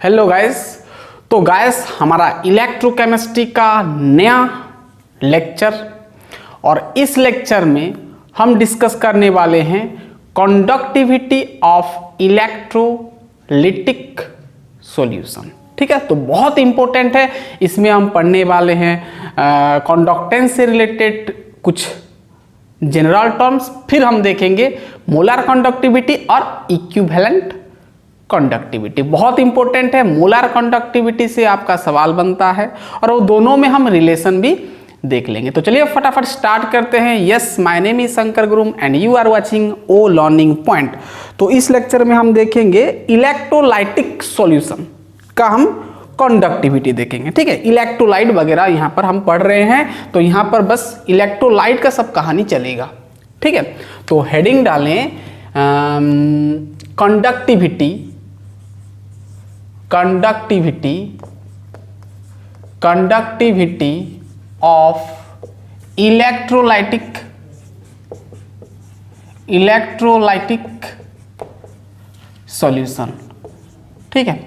Hello guys. तो guys हमारा electrochemistry का नया लेक्चर और इस लेक्चर में हम डिस्कस करने वाले हैं कंडक्टिविटी ऑफ इलेक्ट्रोलिटिक सॉल्यूशन। ठीक है, तो बहुत इंपॉर्टेंट है। इसमें हम पढ़ने वाले हैं कंडक्टेंस से रिलेटेड कुछ जनरल टर्म्स, फिर हम देखेंगे मोलर कंडक्टिविटी और इक्विवेलेंट कंडक्टिविटी। बहुत इंपॉर्टेंट है। मोलर कंडक्टिविटी से आपका सवाल बनता है और वो दोनों में हम रिलेशन भी देख लेंगे। तो चलिए फटाफट स्टार्ट करते हैं। Yes, my name is Shankar गुरुम and you are watching O learning point. तो इस लेक्चर में हम देखेंगे इलेक्ट्रोलाइटिक सॉल्यूशन का हम कंडक्टिविटी देखेंगे। ठीक है, इलेक्ट्रोलाइट वगैरह यहाँ पर हम पढ़ रहे हैं, तो यहाँ पर बस इलेक्ट्रोलाइट का सब कहानी चलेगा। ठीक है, तो हेडिंग डालें कंडक्टिविटी ऑफ इलेक्ट्रोलाइटिक सॉल्यूशन। ठीक है,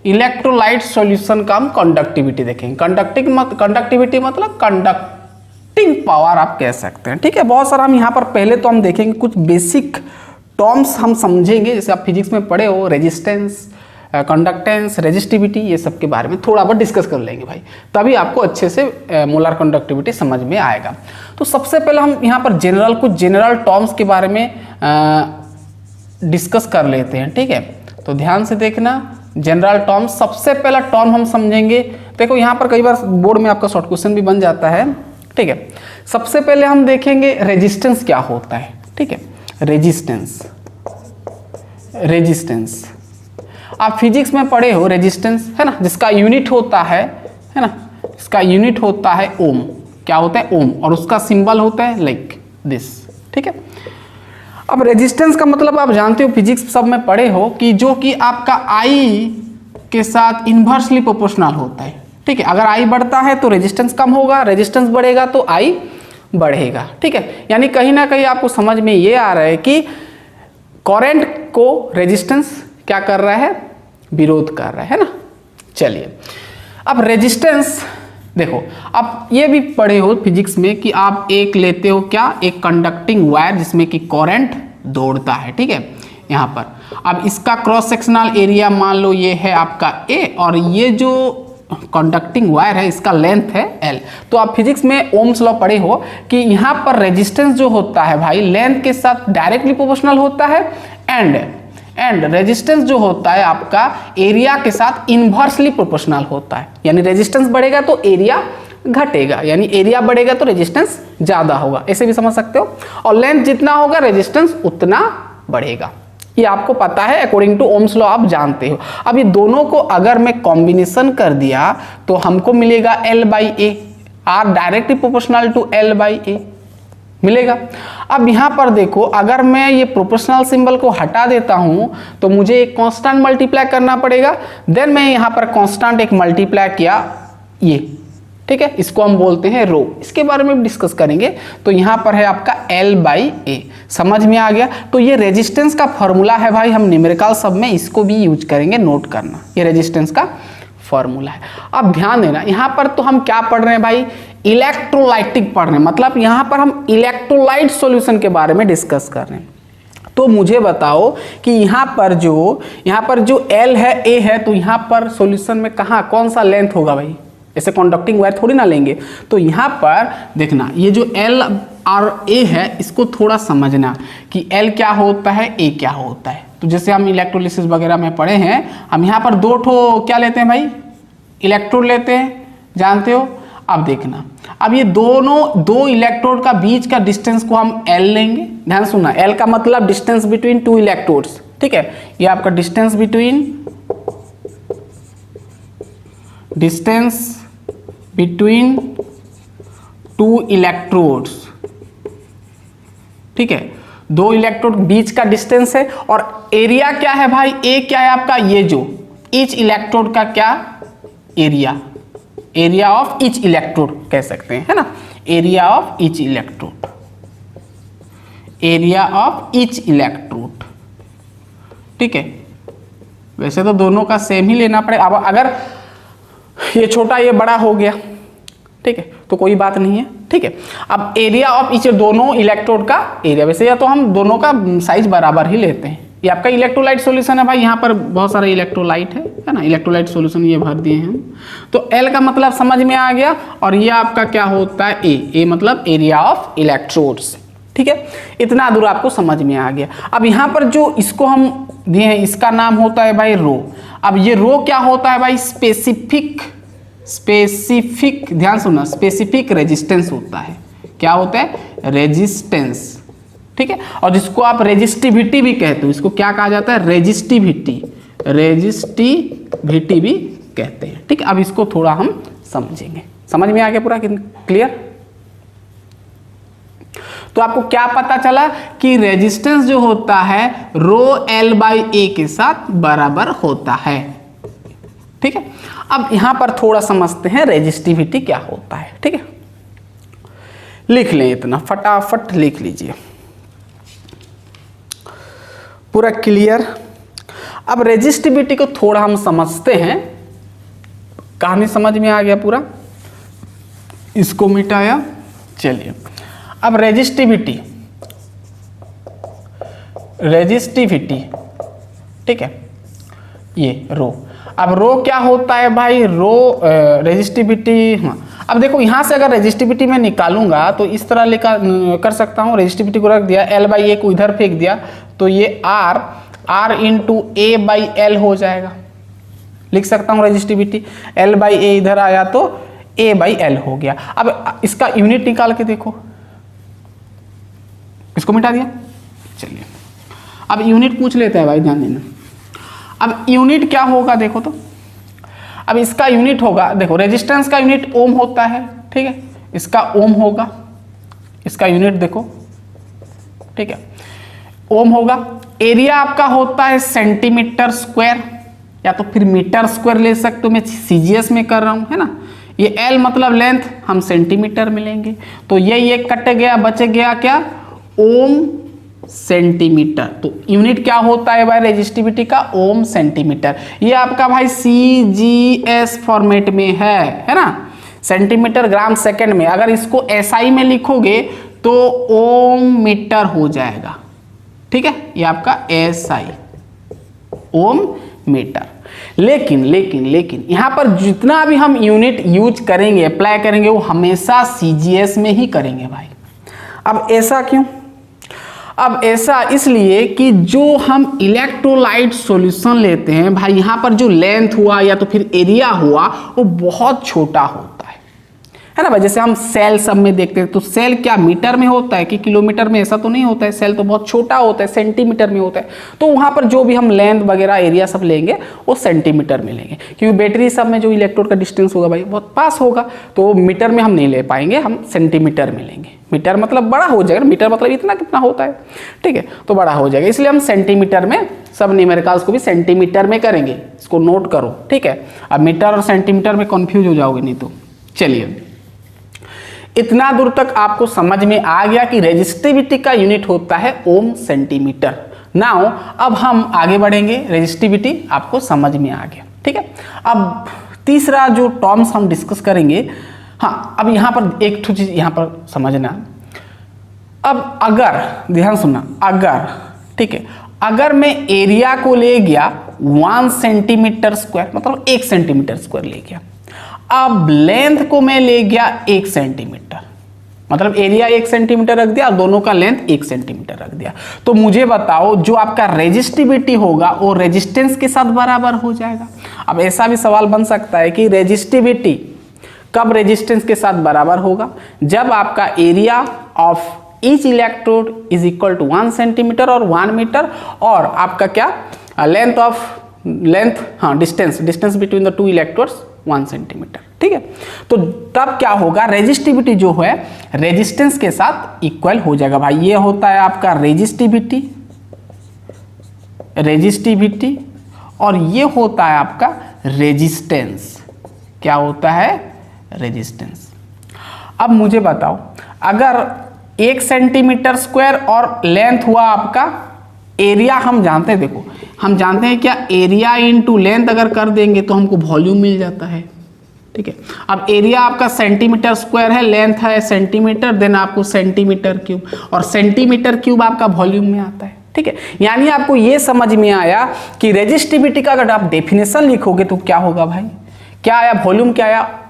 इलेक्ट्रोलाइट सॉल्यूशन का हम कंडक्टिविटी देखेंगे। कंडक्टिविटी मतलब कंडक्टिंग पावर आप कह सकते हैं। ठीक है, बहुत सारा हम यहाँ पर पहले तो हम देखेंगे कुछ बेसिक टर्म्स हम समझेंगे, जैसे आप फिजिक्स में पढ़े हो, रेजिस्टेंस, कंडक्टेंस, रेजिस्टिविटी, ये सब के बारे में थोड़ा बहुत डिस्कस कर लेंगे भाई, तभी आपको अच्छे से मोलर कंडक्टिविटी समझ में आएगा। तो सबसे पहले हम यहाँ पर कुछ जनरल टर्म्स के बारे में डिस्कस कर लेते हैं। ठीक है, तो ध्यान से देखना। जनरल टर्म्स, सबसे पहला टर्म हम समझेंगे। देखो यहाँ पर कई बार बोर्ड में आपका शॉर्ट क्वेश्चन भी बन जाता है। ठीक है, सबसे पहले हम देखेंगे रेजिस्टेंस क्या होता है। ठीक है, रेजिस्टेंस आप फिजिक्स में पढ़े हो, रेजिस्टेंस है ना, जिसका यूनिट होता है ना, इसका यूनिट होता है ओम। क्या होता है? ओम। और उसका सिंबल होता है लाइक दिस। ठीक है, अब रेजिस्टेंस का मतलब आप जानते हो, फिजिक्स सब में पढ़े हो कि जो कि आपका आई के साथ इन्वर्सली प्रोपोर्शनल होता है। ठीक है, अगर आई बढ़ता है तो रेजिस्टेंस कम होगा, रेजिस्टेंस बढ़ेगा तो आई बढ़ेगा। ठीक है, यानी कहीं ना कहीं आपको समझ में ये आ रहा है कि करंट को रेजिस्टेंस क्या कर रहा है? विरोध कर रहा है ना। चलिए, अब रेजिस्टेंस देखो, आप ये भी पढ़े हो फिजिक्स में कि आप एक लेते हो क्या, एक कंडक्टिंग वायर जिसमें कि करंट दौड़ता है। ठीक है, यहाँ पर अब इसका क्रॉस सेक्शनल एरिया मान लो ये है आपका ए, और ये जो कंडक्टिंग वायर है इसका लेंथ है एल। तो आप फिजिक्स में ओम्स लॉ पढ़े हो कि यहाँ पर रेजिस्टेंस जो होता है भाई लेंथ के साथ डायरेक्टली प्रोपोर्शनल होता है, एंड रेजिस्टेंस जो होता है आपका एरिया के साथ इन्वर्सली प्रोपोर्शनल होता है। यानी रेजिस्टेंस बढ़ेगा तो एरिया घटेगा, यानी एरिया बढ़ेगा तो रेजिस्टेंस ज्यादा होगा, ऐसे भी समझ सकते हो। और लेंथ जितना होगा रेजिस्टेंस उतना बढ़ेगा, ये आपको पता है, अकॉर्डिंग टू ओम्स लॉ आप जानते हो। अब ये दोनों को अगर मैं कॉम्बिनेशन कर दिया तो हमको मिलेगा L/A, are directly proportional to L/A मिलेगा। अब यहाँ पर देखो, अगर मैं ये प्रोपोर्शनल सिंबल को हटा देता हूँ तो मुझे एक कांस्टेंट मल्टीप्लाई करना पड़ेगा। देन मैं यहाँ पर कांस्टेंट एक मल्टीप्लाई किया ये। ठीक है, इसको हम बोलते हैं रो, इसके बारे में डिस्कस करेंगे। तो यहाँ पर है आपका L/A, समझ में आ गया। तो ये रेजिस्टेंस का फॉर्मूला है भाई, हम न्यूमेरिकल सब में इसको भी यूज करेंगे, नोट करना, ये रेजिस्टेंस का फॉर्मूला है। अब ध्यान देना, यहाँ पर तो हम क्या पढ़ रहे हैं भाई? इलेक्ट्रोलाइटिक पढ़ रहे हैं, मतलब यहाँ पर हम इलेक्ट्रोलाइट सॉल्यूशन के बारे में डिस्कस कर रहे हैं। तो मुझे बताओ कि यहाँ पर जो L है, A है, तो यहाँ पर सॉल्यूशन में कौन सा लेंथ होगा भाई? ऐसे कंडक्टिंग वायर थोड़ी ना लेंगे। तो यहाँ पर देखना, ये जो L और A है इसको थोड़ा समझना कि L क्या होता है, A क्या होता है। तो जैसे हम इलेक्ट्रोलिसिस वगैरह में पढ़े हैं, हम यहाँ पर दो क्या लेते हैं भाई? इलेक्ट्रोड लेते हैं, जानते हो। अब देखना, अब ये दो इलेक्ट्रोड का बीच का डिस्टेंस को हम L लेंगे। ध्यान सुनना, L का मतलब डिस्टेंस बिटवीन टू इलेक्ट्रोड्स। ठीक है, ये आपका डिस्टेंस बिटवीन टू इलेक्ट्रोड्स। ठीक है, दो इलेक्ट्रोड बीच का डिस्टेंस है। और एरिया क्या है भाई? ए क्या है आपका? ये जो ईच इलेक्ट्रोड का क्या एरिया ऑफ ईच इलेक्ट्रोड कह सकते हैं, है ना, एरिया ऑफ ईच इलेक्ट्रोड। ठीक है, वैसे तो दोनों का सेम ही लेना पड़ेगा। अब अगर ये छोटा ये बड़ा हो गया, ठीक है, तो कोई बात नहीं है, ठीक है। अब एरिया ऑफ ईच, दोनों इलेक्ट्रोड का एरिया, वैसे या तो हम दोनों का साइज बराबर ही लेते हैं। ये आपका इलेक्ट्रोलाइट सॉल्यूशन है भाई, यहाँ पर बहुत सारे इलेक्ट्रोलाइट है ना, इलेक्ट्रोलाइट सॉल्यूशन ये भर दिए हैं हम। तो एल का मतलब समझ में आ गया, और ये आपका क्या होता है ए मतलब एरिया ऑफ इलेक्ट्रोड्स, ठीक है। इतना दूर आपको समझ में आ गया। अब यहाँ पर जो इसको हम दिए हैं इसका नाम होता है भाई रो। अब ये रो क्या होता है भाई, स्पेसिफिक ध्यान सुनना, स्पेसिफिक रेजिस्टेंस होता है। क्या होता है, रेजिस्टेंस, ठीक है। और जिसको आप रेजिस्टिविटी भी कहते हो, इसको क्या कहा जाता है, रेजिस्टिविटी भी कहते हैं, ठीक है। अब इसको थोड़ा हम समझेंगे, समझ में आ गया पूरा क्लियर। तो आपको क्या पता चला कि रेजिस्टेंस जो होता है रो एल बाई ए के साथ बराबर होता है, ठीक है। अब यहां पर थोड़ा समझते हैं रेजिस्टिविटी क्या होता है, ठीक है। लिख लें, इतना फटाफट लिख लीजिए, पूरा क्लियर। अब रेजिस्टिविटी को थोड़ा हम समझते हैं, कहानी समझ में आ गया पूरा, इसको मिटाया। चलिए अब रेजिस्टिविटी, ठीक है, ये रो। अब रो क्या होता है भाई, रो रेजिस्टिविटी, हाँ। अब देखो यहाँ से अगर रेजिस्टिविटी में निकालूंगा तो इस तरह कर सकता हूँ, रेजिस्टिविटी को रख दिया, एल बाई ए को इधर फेंक दिया, तो ये R into A by L हो जाएगा। लिख सकता हूँ रेजिस्टिविटी, एल बाई ए इधर आया तो ए बाई एल हो गया। अब इसका यूनिट निकाल के देखो, इसको मिटा दिया। चलिए अब यूनिट पूछ लेते हैं भाई, ध्यान देना। अब यूनिट क्या होगा देखो तो, अब इसका यूनिट होगा, देखो रेजिस्टेंस का यूनिट ओम होता है, ठीक है, इसका ओम होगा, इसका यूनिट देखो, ठीक है, ओम होगा। एरिया आपका होता है सेंटीमीटर स्क्वायर, या तो फिर मीटर स्क्वायर ले सकते हो, मैं सीजीएस में कर रहा हूं, है ना। ये एल मतलब लेंथ, हम सेंटीमीटर में लेंगे, तो ये कट गया, बच गया क्या, ओम सेंटीमीटर। तो यूनिट क्या होता है भाई रेजिस्टिविटी का, ओम सेंटीमीटर। ये आपका भाई सीजीएस फॉर्मेट में है ना, सेंटीमीटर ग्राम सेकंड में। अगर इसको एसआई में लिखोगे तो ओम मीटर हो जाएगा, ठीक है, ये आपका एसआई ओम मीटर। लेकिन यहां पर जितना भी हम यूनिट यूज करेंगे, अप्लाई करेंगे, वो हमेशा सीजीएस में ही करेंगे भाई। अब ऐसा क्यों, अब ऐसा इसलिए कि जो हम इलेक्ट्रोलाइट सॉल्यूशन लेते हैं भाई, यहां पर जो लेंथ हुआ या तो फिर एरिया हुआ वो बहुत छोटा होता है ना भाई। जैसे हम सेल सब में देखते हैं, तो सेल क्या मीटर में होता है कि किलोमीटर में, ऐसा तो नहीं होता है, सेल तो बहुत छोटा होता है, सेंटीमीटर में होता है। तो वहां पर जो भी हम लेंथ वगैरह एरिया सब लेंगे वो सेंटीमीटर में लेंगे, क्योंकि बैटरी सब में जो इलेक्ट्रोड का डिस्टेंस होगा भाई बहुत पास होगा, तो मीटर में हम नहीं ले पाएंगे, हम सेंटीमीटर में लेंगे। मीटर मतलब बड़ा हो जाएगा, मीटर मतलब इतना कितना होता है, ठीक है, तो बड़ा हो जाएगा, इसलिए हम सेंटीमीटर में सब न्यूमेरिकल्स को भी सेंटीमीटर में करेंगे, इसको नोट करो, ठीक है। अब मीटर और सेंटीमीटर में कंफ्यूज हो जाओगे नहीं तो। चलिए इतना दूर तक आपको समझ में आ गया कि रेजिस्टिविटी का यूनिट होता है ओम सेंटीमीटर। नाउ अब हम आगे बढ़ेंगे, रेजिस्टिविटी आपको समझ में आ गया, ठीक है। अब तीसरा जो टर्म्स हम डिस्कस करेंगे, हाँ, अब यहाँ पर एक चीज यहाँ पर समझना। अब अगर ध्यान सुनना, अगर, ठीक है, अगर मैं एरिया को ले गया 1 सेंटीमीटर स्क्वायर, मतलब 1 सेंटीमीटर स्क्वायर ले गया, अब लेंथ को मैं ले गया 1 सेंटीमीटर, मतलब एरिया 1 सेंटीमीटर रख दिया और दोनों का लेंथ 1 सेंटीमीटर रख दिया, तो मुझे बताओ जो आपका रेजिस्टिविटी होगा वो रेजिस्टेंस के साथ बराबर हो जाएगा। अब ऐसा भी सवाल बन सकता है कि रेजिस्टिविटी कब रेजिस्टेंस के साथ बराबर होगा, जब आपका area of each electrode is equal to 1 centimetre और 1 मीटर, और आपका क्या distance between the 2 electrodes 1 centimetre, ठीक है। तो तब क्या होगा, रेजिस्टिविटी जो है रेजिस्टेंस के साथ इक्वल हो जाएगा भाई। ये होता है आपका रेजिस्टिविटी और ये होता है आपका रेजिस्टेंस। क्या होता है, रेजिस्टेंस। अब मुझे बताओ, अगर 1 सेंटीमीटर स्क्वायर और लेंथ हुआ आपका एरिया हम जानते हैं, देखो हम जानते हैं क्या, एरिया इनटू लेंथ अगर कर देंगे तो हमको वॉल्यूम मिल जाता है, ठीक है। अब एरिया आपका सेंटीमीटर स्क्वायर है, लेंथ है सेंटीमीटर, देन आपको सेंटीमीटर क्यूब, और सेंटीमीटर क्यूब आपका वॉल्यूम में आता है, ठीक है। यानी आपको ये समझ में आया कि रेजिस्टिविटी का अगर आप डेफिनेशन लिखोगे तो क्या होगा भाई, क्या आया, वॉल्यूम क्या आया,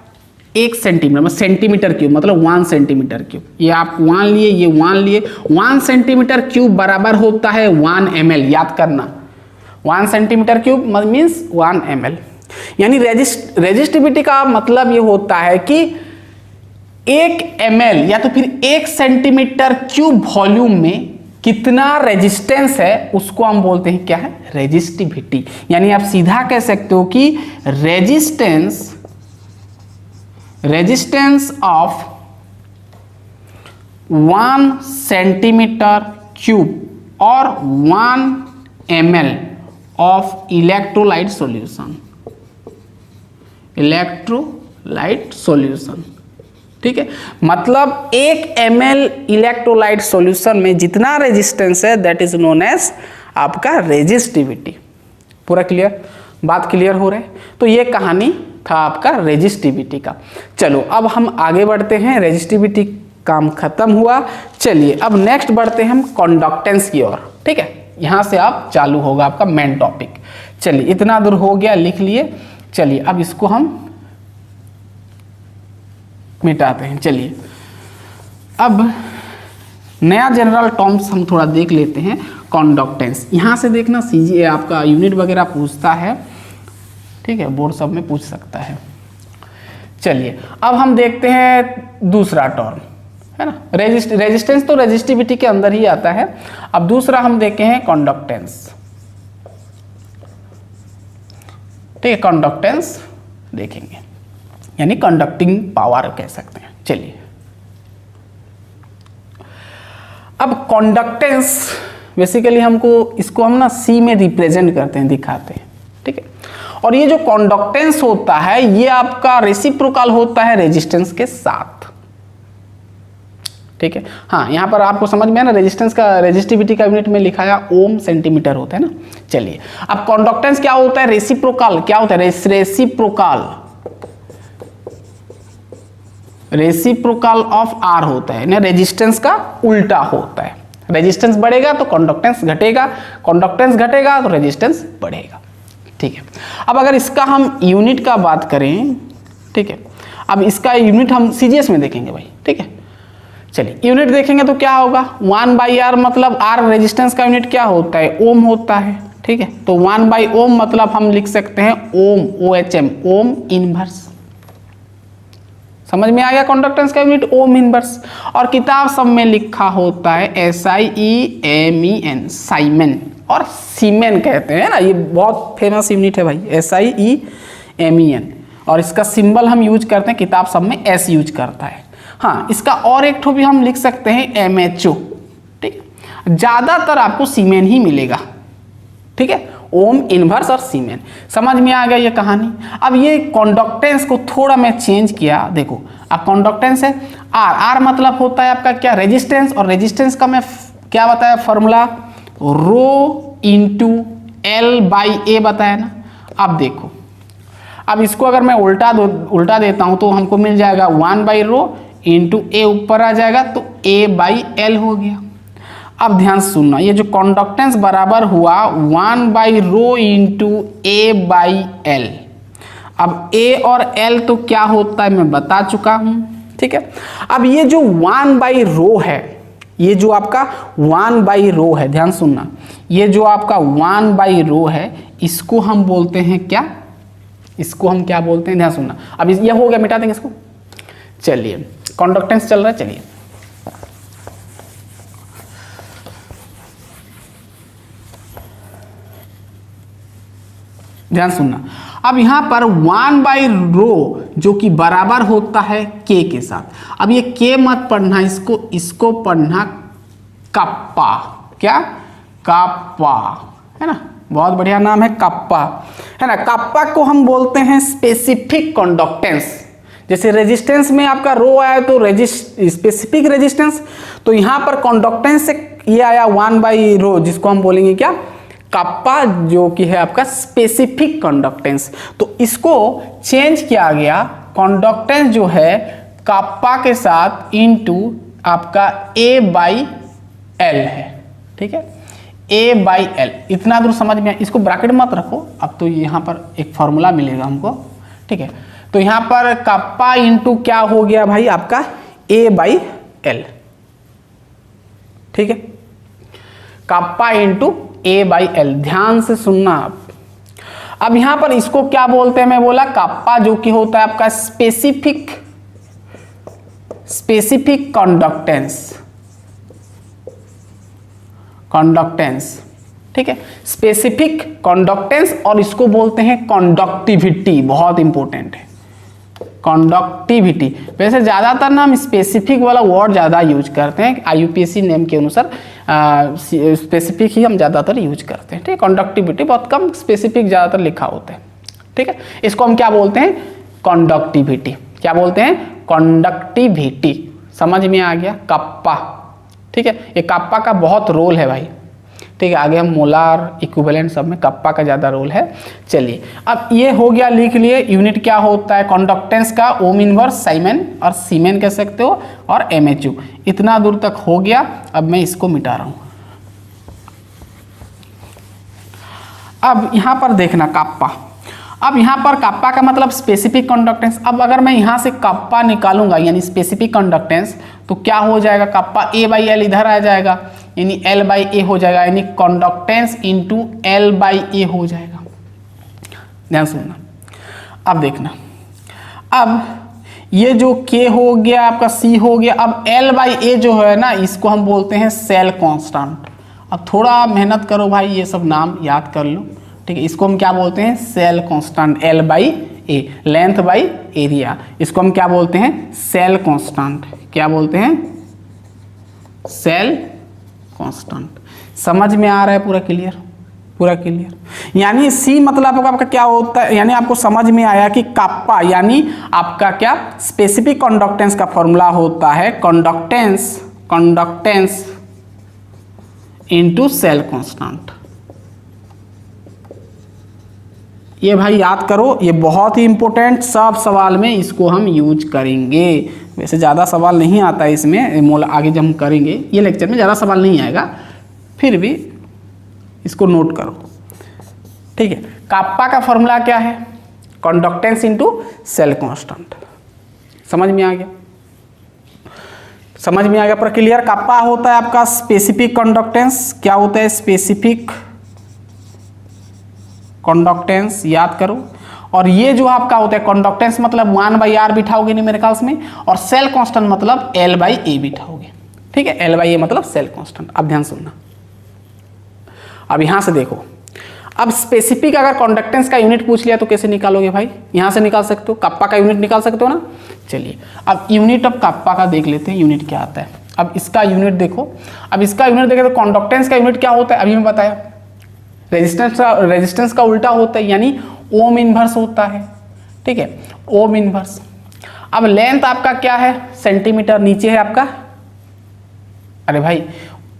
1 सेंटीमीटर मतलब सेंटीमीटर क्यूब मतलब 1 सेंटीमीटर क्यूब, ये आप 1 लिए, ये 1 लिए, 1 सेंटीमीटर क्यूब बराबर होता है 1 ml, याद करना 1 सेंटीमीटर क्यूब मीन्स 1 ml। यानी रेजिस्टिविटी का मतलब ये होता है कि 1 ml या तो फिर 1 सेंटीमीटर क्यूब वॉल्यूम में कितना रेजिस्टेंस है उसको हम बोलते हैं क्या है, रेजिस्टिविटी। यानी आप सीधा कह सकते हो कि रेजिस्टेंस ऑफ 1 सेंटीमीटर क्यूब और 1 ml ऑफ इलेक्ट्रोलाइट सॉल्यूशन, ठीक है। मतलब 1 ml इलेक्ट्रोलाइट सॉल्यूशन में जितना रेजिस्टेंस है दैट इज नोन एज आपका रेजिस्टिविटी। पूरा क्लियर, बात क्लियर हो रहा है। तो ये कहानी था आपका रेजिस्टिविटी का। चलो अब हम आगे बढ़ते हैं, रेजिस्टिविटी काम खत्म हुआ। चलिए अब नेक्स्ट बढ़ते हैं हम कंडक्टेंस की ओर, ठीक है। यहां से आप चालू होगा आपका मेन टॉपिक। चलिए इतना दूर हो गया, लिख लिए। चलिए अब इसको हम मिटाते हैं। चलिए अब नया जनरल टर्म्स हम थोड़ा देख लेते हैं। कंडक्टेंस, यहां से देखना सीजी आपका यूनिट वगैरह पूछता है, ठीक है, बोर्ड सब में पूछ सकता है। चलिए अब हम देखते हैं दूसरा टर्म, है ना। रेजिस्टेंस तो रेजिस्टिविटी के अंदर ही आता है। अब दूसरा हम देखे हैं कंडक्टेंस, ठीक है, कंडक्टेंस देखेंगे, यानी कंडक्टिंग पावर कह सकते हैं। चलिए अब कंडक्टेंस बेसिकली हमको इसको हम ना सी में रिप्रेजेंट करते हैं, दिखाते हैं, ठीक है। और ये जो कंडक्टेंस होता है ये आपका रेसिप्रोकल होता है रेजिस्टेंस के साथ, ठीक है। हाँ यहाँ पर आपको समझ में है ना, रेजिस्टेंस का रेजिस्टिविटी का यूनिट में लिखाया ओम सेंटीमीटर होता है ना। चलिए अब कंडक्टेंस क्या होता है, रेसिप्रोकल क्या होता है, रेसिप्रोकल ऑफ आर होता है ना, रेजिस्टेंस का उल्टा होता है। रेजिस्टेंस बढ़ेगा तो कंडक्टेंस घटेगा, कंडक्टेंस घटेगा तो रेजिस्टेंस बढ़ेगा, ठीक है। अब अगर इसका हम यूनिट का बात करें, ठीक है, अब इसका यूनिट हम सीजीएस में देखेंगे भाई, ठीक है। चलिए यूनिट देखेंगे तो क्या होगा, 1/r मतलब आर रेजिस्टेंस का यूनिट क्या होता है, ओम होता है, ठीक है। तो 1/ओम मतलब हम लिख सकते हैं ओम, OHM, ओम इनवर्स। समझ में आ गया, कंडक्टेंस का यूनिट ओम इनवर्स। और किताब सब में लिखा होता है SIEMEN, साइमन, और सीमेन कहते हैं ना, ये बहुत फेमस यूनिट है भाई, SIEMEN। और इसका सिंबल हम यूज करते हैं, किताब सब में S यूज करता है। हाँ इसका और एक ठो भी हम लिख सकते हैं MHO, ठीक है। ज्यादातर आपको सीमेन ही मिलेगा, ठीक है, ओम इनवर्स और सीमेन। समझ में आ गया ये कहानी। अब ये कंडक्टेंस को थोड़ा मैं चेंज किया, देखो अब कंडक्टेंस है आर मतलब होता है आपका क्या, रेजिस्टेंस, और रेजिस्टेंस का मैं क्या बताया फॉर्मूला, रो इंटू L/A बताया ना। अब देखो, अब इसको अगर मैं उल्टा देता हूं तो हमको मिल जाएगा 1/रो इंटू A ऊपर आ जाएगा तो A/L हो गया। अब ध्यान सुनना, ये जो कंडक्टेंस बराबर हुआ 1/रो इंटू A/L। अब A और L तो क्या होता है मैं बता चुका हूं, ठीक है। अब ये जो 1/रो है, ये जो आपका 1/रो है, ध्यान सुनना, ये जो आपका 1/रो है इसको हम बोलते हैं क्या, इसको हम क्या बोलते हैं, ध्यान सुनना। अब ये हो गया, मिटा देंगे इसको। चलिए कंडक्टेंस चल रहा है, चलिए ध्यान सुनना। अब यहां पर 1/रो जो कि बराबर होता है K के साथ। अब ये K मत पढ़ना, इसको पढ़ना कप्पा, क्या, कप्पा, है ना, बहुत बढ़िया नाम है कप्पा, है ना। कप्पा को हम बोलते हैं स्पेसिफिक कंडक्टेंस। जैसे रेजिस्टेंस में आपका रो आया तो स्पेसिफिक रेजिस्टेंस, तो यहाँ पर कंडक्टेंस से ये आया 1/रो, जिसको हम बोलेंगे क्या, कप्पा, जो कि है आपका स्पेसिफिक कंडक्टेंस। तो इसको चेंज किया गया, कंडक्टेंस जो है कप्पा के साथ इनटू आपका A/L है, ठीक है, A/L। इतना दूर समझ में, इसको ब्रैकेट मत रखो, अब तो यहाँ पर एक फॉर्मूला मिलेगा हमको, ठीक है। तो यहाँ पर कप्पा इंटू क्या हो गया भाई आपका A/L, ठीक है, कप्पा इंटू A/L, ध्यान से सुनना आप। अब यहां पर इसको क्या बोलते हैं, मैं बोला कप्पा जो कि होता है आपका स्पेसिफिक कंडक्टेंस, ठीक है, स्पेसिफिक कंडक्टेंस, और इसको बोलते हैं कंडक्टिविटी, बहुत इंपॉर्टेंट है कंडक्टिविटी। वैसे ज़्यादातर ना हम स्पेसिफिक वाला वर्ड ज़्यादा यूज करते हैं, IUPAC नेम के अनुसार स्पेसिफिक ही हम ज़्यादातर यूज करते हैं, ठीक है। कंडक्टिविटी बहुत कम, स्पेसिफिक ज़्यादातर लिखा होता है, ठीक है। इसको हम क्या बोलते हैं, कंडक्टिविटी। क्या बोलते हैं, कंडक्टिविटी। समझ में आ गया, कप्पा, ठीक है। ये कप्पा का बहुत रोल है भाई, ठीक है। आगे हम मोलार इक्विवेलेंट सब में कप्पा का ज़्यादा रोल है। चलिए, अब ये हो गया, लिख लिए यूनिट क्या होता है कंडक्टेंस का, ओम इनवर्स साइमन और सीमेन कह सकते हो, और MHU। इतना दूर तक हो गया। अब मैं इसको मिटा रहा हूँ। अब यहाँ पर देखना कप्पा, अब यहाँ पर कप्पा का मतलब स्पेसिफिक कंडक्टेंस। अब अगर मैं यहाँ से कप्पा निकालूंगा यानी स्पेसिफिक कंडक्टेंस, तो क्या हो जाएगा, कप्पा A/L इधर आ जाएगा, यानी L/A हो जाएगा, यानी कंडक्टेंस इंटू L/A हो जाएगा। ध्यान सुनना, अब देखना, अब ये जो K हो गया आपका, C हो गया, अब L/A जो है ना, इसको हम बोलते हैं सेल कांस्टेंट। अब थोड़ा मेहनत करो भाई, ये सब नाम याद कर लो, ठीक है। इसको हम क्या बोलते हैं, cell constant, L/A, length by area. इसको हम क्या बोलते हैं, सेल कांस्टेंट। क्या बोलते हैं, सेल कांस्टेंट। समझ में आ रहा है, पूरा क्लियर, पूरा क्लियर। यानी C मतलब आपका क्या होता है, यानी आपको समझ में आया कि कप्पा यानी आपका क्या, स्पेसिफिक कंडक्टेंस का फॉर्मूला होता है कंडक्टेंस इनटू सेल कांस्टेंट। ये भाई याद करो, ये बहुत ही इंपॉर्टेंट, सब सवाल में इसको हम यूज करेंगे। वैसे ज़्यादा सवाल नहीं आता है इसमें, मोल आगे जब हम करेंगे, ये लेक्चर में ज़्यादा सवाल नहीं आएगा, फिर भी इसको नोट करो, ठीक है। कप्पा का फॉर्मूला क्या है, कंडक्टेंस इनटू सेल कांस्टेंट। समझ में आ गया, समझ में आ गया, पर क्लियर। कप्पा होता है आपका स्पेसिफिक कंडक्टेंस। क्या होता है, स्पेसिफिक कंडक्टेंस, याद करो। और ये जो आपका होता है कंडक्टेंस मतलब 1/R बिठाओगे न्यूमेरिकल्स में, और सेल कांस्टेंट मतलब L/A बिठाओगे, ठीक है। L/A मतलब सेल कांस्टेंट। अब ध्यान सुनना, अब यहां से देखो, अब स्पेसिफिक अगर कंडक्टेंस का यूनिट पूछ लिया तो कैसे निकालोगे भाई, यहां से निकाल सकते हो, कप्पा का यूनिट निकाल सकते हो ना। चलिए, अब यूनिट ऑफ कप्पा का देख लेते हैं, यूनिट क्या आता है। अब इसका यूनिट देखो, अब इसका यूनिट देखें तो कंडक्टेंस का यूनिट क्या होता है, अभी मैं बताया, रेजिस्टेंस का उल्टा होता है, यानी ओम इनवर्स होता है, ठीक है, ओम इनवर्स। अब लेंथ आपका क्या है, सेंटीमीटर, नीचे है आपका, अरे भाई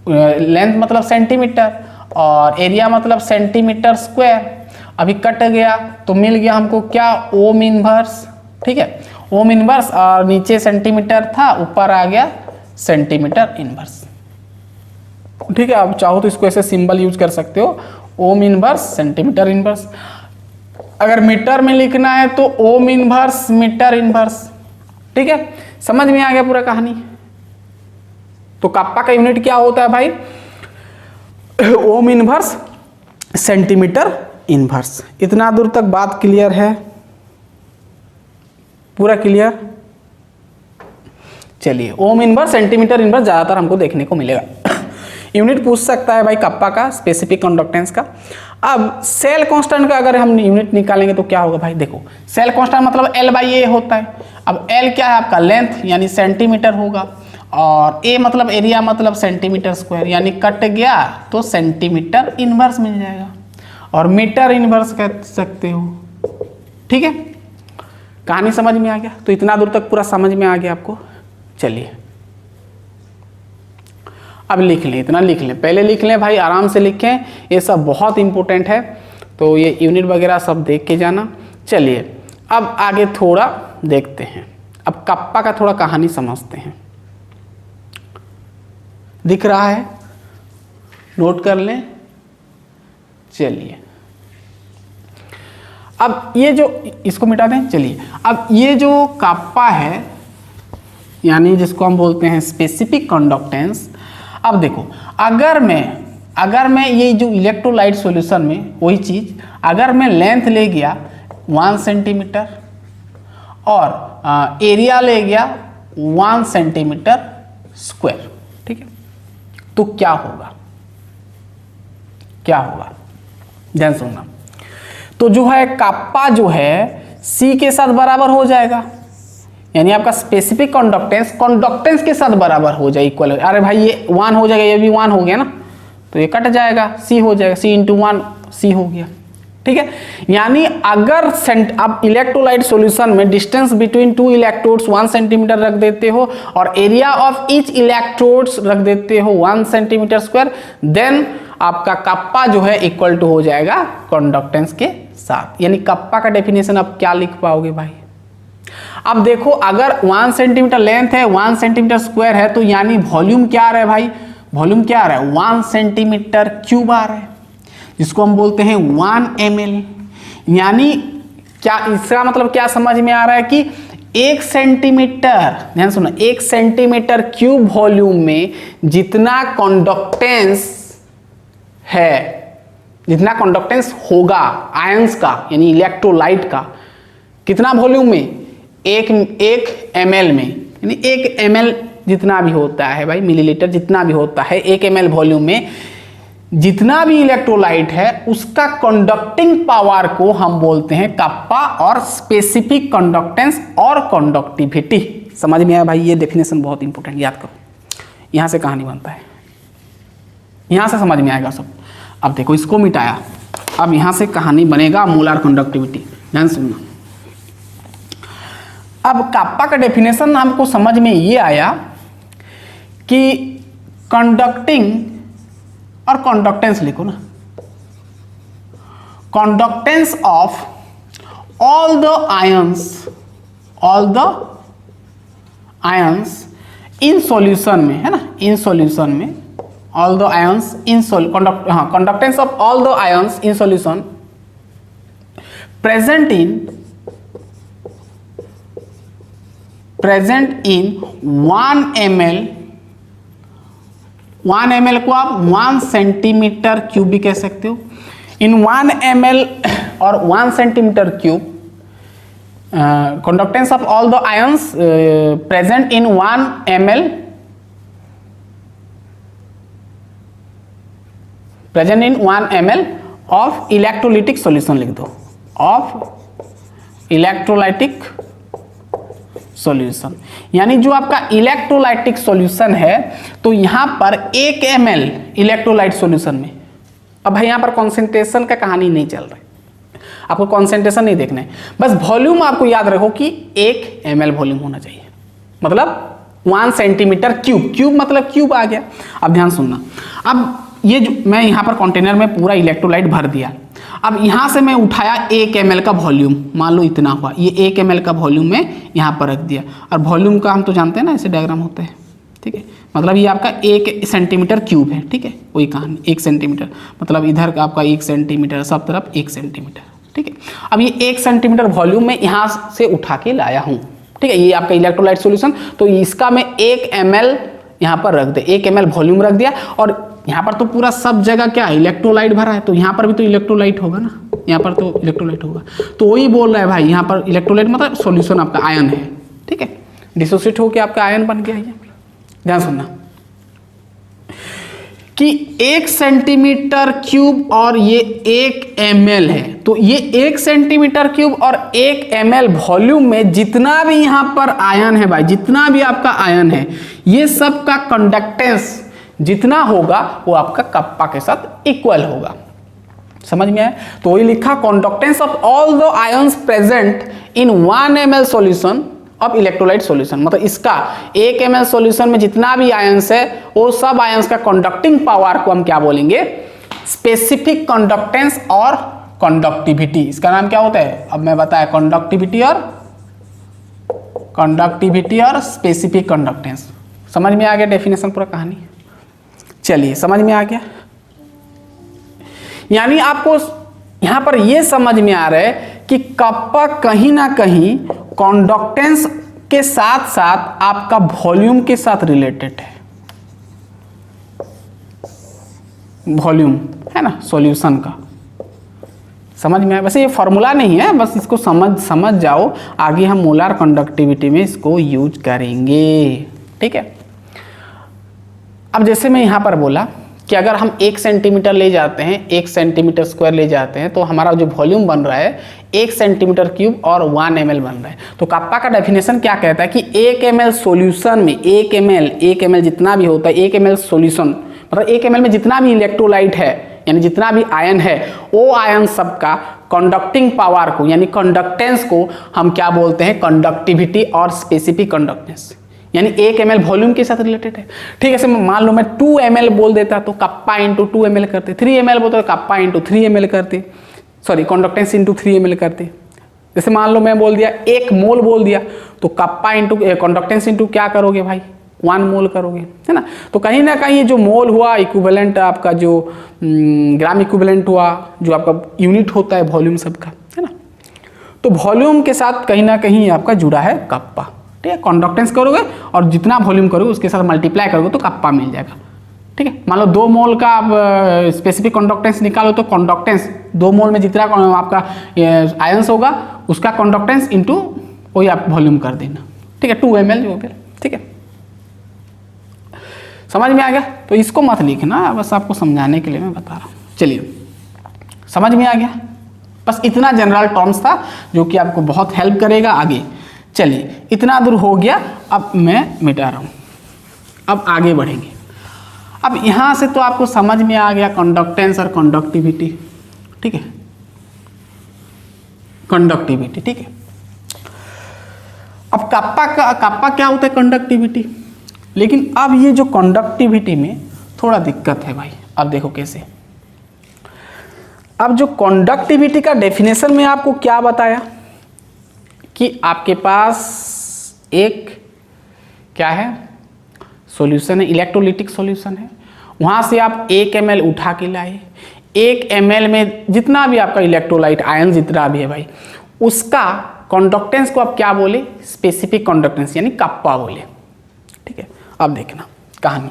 लेंथ मतलब सेंटीमीटर, और एरिया मतलब सेंटीमीटर स्क्वायर। अभी कट गया तो मिल गया हमको क्या, ओम इनवर्स, ठीक है, ओम इनवर्स, और नीचे सेंटीमीटर था, ऊपर आ गया सेंटीमीटर इनवर्स, ठीक है। आप चाहो तो इसको ऐसे सिंबल यूज कर सकते हो, ओम इनवर्स सेंटीमीटर इनवर्स। अगर मीटर में लिखना है तो ओम इनवर्स मीटर इनवर्स, ठीक है। समझ में आ गया पूरा कहानी। तो कप्पा का यूनिट क्या होता है भाई, ओम इनवर्स सेंटीमीटर इनवर्स। इतना दूर तक बात क्लियर है, पूरा क्लियर। चलिए, ओम इनवर्स सेंटीमीटर इनवर्स ज़्यादातर हमको देखने को मिलेगा। यूनिट पूछ सकता है भाई कप्पा का, स्पेसिफिक कंडक्टेंस का। अब सेल कांस्टेंट का अगर हम यूनिट निकालेंगे तो क्या होगा भाई, देखो सेल कांस्टेंट मतलब L/A होता है। अब L क्या है आपका, लेंथ यानी सेंटीमीटर होगा, और A मतलब एरिया मतलब सेंटीमीटर स्क्वायर, यानी कट गया तो सेंटीमीटर इनवर्स मिल जाएगा, और मीटर इनवर्स कह सकते हो, ठीक है। कहानी समझ में आ गया? तो इतना दूर तक पूरा समझ में आ गया आपको। चलिए अब लिख लें, इतना लिख लें, पहले लिख लें भाई, आराम से लिखें, ये सब बहुत इंपॉर्टेंट है, तो ये यूनिट वगैरह सब देख के जाना। चलिए अब आगे थोड़ा देखते हैं, अब कप्पा का थोड़ा कहानी समझते हैं। दिख रहा है? नोट कर लें। चलिए अब ये जो, इसको मिटा दें। चलिए अब ये जो कप्पा है, यानी जिसको हम बोलते हैं स्पेसिफिक कंडक्टेंस। अब देखो, अगर मैं ये जो इलेक्ट्रोलाइट सॉल्यूशन में वही चीज़, अगर मैं लेंथ ले गया 1 सेंटीमीटर और एरिया ले गया 1 सेंटीमीटर स्क्वायर, ठीक है, तो क्या होगा? क्या होगा? ध्यान सुनना। तो जो है कप्पा जो है C के साथ बराबर हो जाएगा, यानी आपका स्पेसिफिक कंडक्टेंस के साथ बराबर हो जाए, इक्वल। अरे भाई ये 1 हो जाएगा, ये भी 1 हो गया ना, तो ये कट जाएगा, C हो जाएगा, C × 1 C हो गया, ठीक है। यानी अगर आप इलेक्ट्रोलाइट सॉल्यूशन में डिस्टेंस बिटवीन 2 इलेक्ट्रोड्स 1 सेंटीमीटर रख देते हो और एरिया ऑफ ईच इलेक्ट्रोड्स रख देते हो 1 सेंटीमीटर स्क्वायर, देन आपका कप्पा जो है इक्वल टू हो जाएगा कंडक्टेंस के साथ। यानी कप्पा का डेफिनेशन आप क्या लिख पाओगे भाई? अब देखो, अगर 1 सेंटीमीटर लेंथ है, 1 सेंटीमीटर स्क्वायर है, तो यानी वॉल्यूम क्या आ रहा है भाई? वॉल्यूम क्या आ रहा है? 1 सेंटीमीटर क्यूब आ रहा है, जिसको हम बोलते हैं 1 ml। यानी क्या, इसका मतलब क्या समझ में आ रहा है कि 1 सेंटीमीटर, ध्यान सुनो, 1 सेंटीमीटर क्यूब वॉल्यूम में जितना कंडक्टेंस है, जितना कंडक्टेंस होगा आयंस का, यानी इलेक्ट्रोलाइट का, कितना वॉल्यूम में? 1 ml में, यानी 1 ml जितना भी होता है भाई, मिलीलीटर जितना भी होता है, 1 ml वॉल्यूम में जितना भी इलेक्ट्रोलाइट है, उसका कंडक्टिंग पावर को हम बोलते हैं कप्पा, और स्पेसिफिक कंडक्टेंस और कंडक्टिविटी। समझ में आया भाई? ये डेफिनेशन बहुत इंपॉर्टेंट, याद करो, यहां से कहानी बनता है, यहां से समझ में आएगा सब। अब देखो, इसको मिटाया, अब यहां से कहानी बनेगा मोलार कंडक्टिविटी। ध्यान सुनना। अब कप्पा का डेफिनेशन हमको समझ में ये आया कि कंडक्टिंग और कंडक्टेंस लिखो ना, conductance of all the ions in solution में, है ना, इन सॉल्यूशन में, all the ions in conductance of all the ions in solution present in 1 ml। 1 ml को आप 1 सेंटीमीटर क्यूब भी कह सकते हो। इन 1 ml और 1 centimetre cube conductance of all the ions present in 1 ml, present in 1 ml of electrolytic solution लिख दो, of electrolytic solution. यानी जो आपका इलेक्ट्रोलाइटिक सॉल्यूशन है, तो यहां पर 1 ml इलेक्ट्रोलाइट सॉल्यूशन में, अब भाई यहां पर कॉन्सेंट्रेशन का कहानी नहीं चल रहा है, आपको कॉन्सेंट्रेशन नहीं देखना है, बस वॉल्यूम आपको याद रखो कि 1 ml वॉल्यूम होना चाहिए, मतलब 1 सेंटीमीटर क्यूब, क्यूब मतलब क्यूब आ गया। अब ध्यान सुनना, अब ये जो मैं यहाँ पर कंटेनर में पूरा इलेक्ट्रोलाइट भर दिया, अब यहाँ से मैं उठाया 1 ml का वॉल्यूम, मान लो इतना हुआ, ये 1 ml का वॉल्यूम में यहाँ पर रख दिया, और वॉल्यूम का हम तो जानते हैं ना, ऐसे डायग्राम होता है, ठीक है, मतलब ये आपका 1 सेंटीमीटर क्यूब है, ठीक है, वही कहानी 1 सेंटीमीटर, मतलब इधर का आपका 1 सेंटीमीटर, सब तरफ 1 सेंटीमीटर, ठीक है। अब ये 1 सेंटीमीटर वॉल्यूम में यहाँ से उठा के लाया हूँ, ठीक है, ये आपका इलेक्ट्रोलाइट सॉल्यूशन, तो इसका मैं 1 ml यहाँ पर रख दे, 1 ml वॉल्यूम रख दिया, और यहाँ पर तो पूरा सब जगह क्या है, इलेक्ट्रोलाइट भरा है, तो यहाँ पर भी तो इलेक्ट्रोलाइट होगा ना, यहाँ पर तो इलेक्ट्रोलाइट होगा, तो वही बोल रहा है भाई, यहाँ पर इलेक्ट्रोलाइट मतलब सॉल्यूशन आपका आयन है, ठीक है, डिसोसिएट होकर आपका आयन बन गया। ध्यान सुनना कि 1 सेंटीमीटर क्यूब और ये 1 ml है, तो ये 1 सेंटीमीटर क्यूब और 1 ml वॉल्यूम में जितना भी यहाँ पर आयन है भाई, जितना भी आपका आयन है, ये सब का कंडक्टेंस जितना होगा वो आपका कप्पा के साथ इक्वल होगा। समझ में आया? तो वही लिखा, conductance of all the ions present in 1 ml solution of electrolyte solution, मतलब इसका 1 ml सॉल्यूशन में जितना भी आयंस है वो सब आयंस का कंडक्टिंग पावर को हम क्या बोलेंगे, स्पेसिफिक कंडक्टेंस और कंडक्टिविटी। इसका नाम क्या होता है, अब मैं बताया, कंडक्टिविटी और स्पेसिफिक कंडक्टेंस। समझ में आ गया डेफिनेशन पूरा कहानी? चलिए समझ में आ गया। यानी आपको यहां पर यह समझ में आ रहा है कि कप्पा कहीं ना कहीं कंडक्टेंस के साथ साथ आपका वॉल्यूम के साथ रिलेटेड है। वॉल्यूम है ना सॉल्यूशन का, समझ में आया? वैसे ये फॉर्मूला नहीं है, बस इसको समझ जाओ, आगे हम मोलार कंडक्टिविटी में इसको यूज करेंगे। ठीक है, अब जैसे मैं यहाँ पर बोला कि अगर हम 1 सेंटीमीटर ले जाते हैं, 1 सेंटीमीटर स्क्वायर ले जाते हैं, तो हमारा जो वॉल्यूम बन रहा है 1 सेंटीमीटर क्यूब और 1 ml बन रहा है। तो कप्पा का डेफिनेशन क्या कहता है कि 1 ml सॉल्यूशन में 1 ml जितना भी होता है, 1 ml सॉल्यूशन मतलब 1 ml में जितना भी इलेक्ट्रोलाइट है, यानी जितना भी आयन है, वो आयन सबका कंडक्टिंग पावर को यानी कंडक्टेंस को हम क्या बोलते हैं, कंडक्टिविटी और स्पेसिफिक कंडक्टेंस, यानी 1 ml वॉल्यूम के साथ रिलेटेड है। ठीक है, ऐसे मान लो मैं 2 ml बोल देता तो कप्पा इंटू 2 ml करते, 3 ml बोलते तो कप्पा इंटू 3 ml करते, सॉरी कंडक्टेंस इंटू 3 ml करते। जैसे मान लो मैं बोल दिया 1 मोल बोल दिया तो कप्पा इंटू कंडक्टेंस इंटू क्या करोगे भाई, 1 मोल करोगे, है ना। तो कहीं ना कहीं जो मोल हुआ इक्विवेलेंट आपका जो ग्राम इक्विवेलेंट हुआ, जो आपका यूनिट होता है वॉल्यूम सबका, है ना। तो वॉल्यूम के साथ कहीं ना कहीं आपका जुड़ा है कप्पा। ठीक है, कंडक्टेंस करोगे और जितना वॉल्यूम करोगे उसके साथ मल्टीप्लाई करोगे तो कप्पा मिल जाएगा। ठीक है, मान लो 2 मोल का आप स्पेसिफिक कंडक्टेंस निकालो तो कंडक्टेंस 2 मोल में जितना आपका आयंस होगा उसका कंडक्टेंस इंटू वही आप वॉल्यूम कर देना। ठीक है, 2 ml जो फिर, ठीक है, समझ में आ गया। तो इसको मत लिखना, बस आपको समझाने के लिए मैं बता रहा हूँ। चलिए समझ में आ गया, बस इतना जनरल टर्म्स था जो कि आपको बहुत हेल्प करेगा आगे। चलिए इतना दूर हो गया, अब मैं मिटा रहा हूँ, अब आगे बढ़ेंगे। अब यहाँ से तो आपको समझ में आ गया कंडक्टेंस और कंडक्टिविटी। ठीक है, कंडक्टिविटी, ठीक है। अब कप्पा क्या होता है, कंडक्टिविटी। लेकिन अब ये जो कंडक्टिविटी में थोड़ा दिक्कत है भाई। अब देखो कैसे, अब जो कंडक्टिविटी का डेफिनेशन में आपको क्या बताया कि आपके पास एक क्या है, सॉल्यूशन है, इलेक्ट्रोलिटिक सॉल्यूशन है, वहाँ से आप 1 ml उठा के लाए। 1 ml में जितना भी आपका इलेक्ट्रोलाइट आयन जितना भी है भाई, उसका कंडक्टेंस को आप क्या बोले, स्पेसिफिक कंडक्टेंस यानी कप्पा बोले। ठीक है, अब देखना कहानी,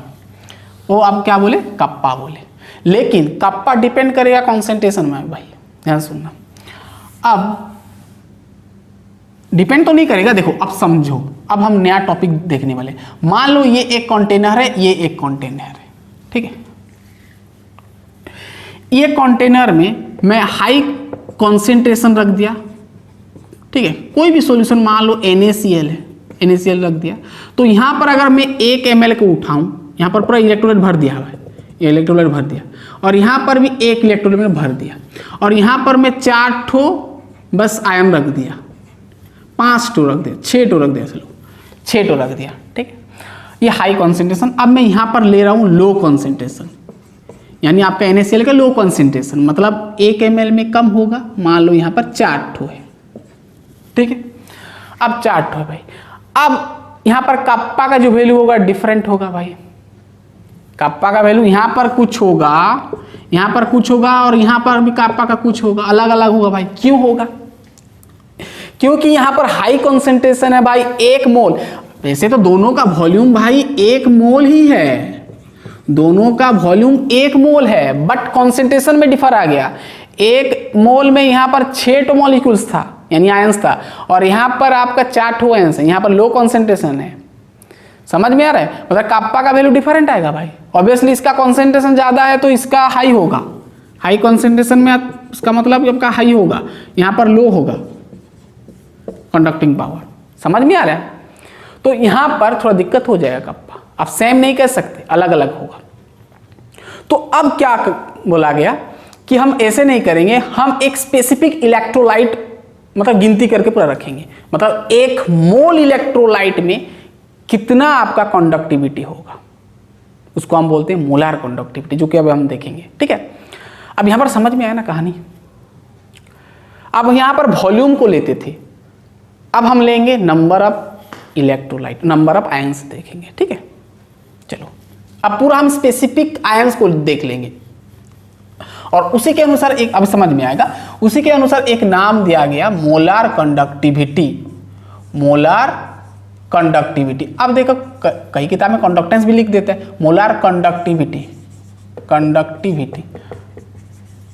वो आप क्या बोले, कप्पा बोले। लेकिन कप्पा डिपेंड करेगा कॉन्सेंट्रेशन में भाई, ध्यान सुनना। अब डिपेंड तो नहीं करेगा, देखो अब समझो, अब हम नया टॉपिक देखने वाले। मान लो ये एक कंटेनर है, ये एक कंटेनर है, ठीक है। ये कंटेनर में मैं हाई कॉन्सेंट्रेशन रख दिया, ठीक है, कोई भी सॉल्यूशन, मान लो NaCl है, NaCl रख दिया। तो यहां पर अगर मैं 1 ml को उठाऊं, यहां पर पूरा इलेक्ट्रोलाइट भर दिया भाई, ये इलेक्ट्रोलाइट भर दिया, और यहां पर भी 1 इलेक्ट्रोलाइट भर दिया, और यहां पर मैं 4 ठो बस आयन रख दिया, 5 ठो रख दिया, 6 ठो रख दिया, चलो 6 ठो रख दिया। ठीक है, ये हाई कॉन्सेंट्रेशन। अब मैं यहां पर ले रहा हूं लो कॉन्सेंट्रेशन, यानी आपका NaCl का लो कॉन्सेंट्रेशन, मतलब 1 ml में कम होगा। मान लो यहां पर 4 ठो है, ठीक है, अब 4 ठो है भाई। अब यहां पर कप्पा का जो वैल्यू होगा डिफरेंट होगा भाई, कप्पा का वैल्यू यहां पर कुछ होगा, यहां पर कुछ होगा, और यहां पर भी कप्पा का कुछ होगा, अलग अलग होगा भाई। क्यों होगा, क्योंकि यहां पर हाई कॉन्सेंट्रेशन है भाई, 1 मोल। वैसे तो दोनों का वॉल्यूम भाई 1 मोल ही है, दोनों का वॉल्यूम 1 मोल है, बट कॉन्सेंट्रेशन में डिफर आ गया। 1 मोल में यहां पर 6 टो मॉलिक्यूल्स था, यानी आयंस था, और यहां पर आपका 4 ठो आयंस है, यहां पर लो कॉन्सेंट्रेशन है। समझ में आ रहा है, मतलब कप्पा का वैल्यू डिफरेंट आएगा भाई। ऑब्वियसली इसका कॉन्सेंट्रेशन ज्यादा है तो इसका हाई होगा, हाई कॉन्सेंट्रेशन में इसका मतलब आपका हाई होगा, यहां पर लो होगा कंडक्टिंग पावर। समझ में आ रहा है, तो यहां पर थोड़ा दिक्कत हो जाएगा कप्पा, आप सेम नहीं कह सकते, अलग अलग होगा। तो अब क्या बोला गया कि हम ऐसे नहीं करेंगे, हम एक स्पेसिफिक इलेक्ट्रोलाइट मतलब गिनती करके पूरा रखेंगे, मतलब एक मोल इलेक्ट्रोलाइट में कितना आपका कंडक्टिविटी होगा, उसको हम बोलते हैं मोलार कंडक्टिविटी, जो कि अब हम देखेंगे। ठीक है, अब यहां पर समझ में आया ना कहानी। अब यहां पर वॉल्यूम को लेते थे, अब हम लेंगे number of electrolyte, number of ions देखेंगे। ठीक है, चलो अब पूरा हम स्पेसिफिक आयंस को देख लेंगे और उसी के अनुसार एक, अब समझ में आएगा, उसी के अनुसार एक नाम दिया गया मोलार कंडक्टिविटी। मोलार कंडक्टिविटी, अब देखो कई किताब में कंडक्टेंस भी लिख देते हैं, मोलार कंडक्टिविटी, कंडक्टिविटी।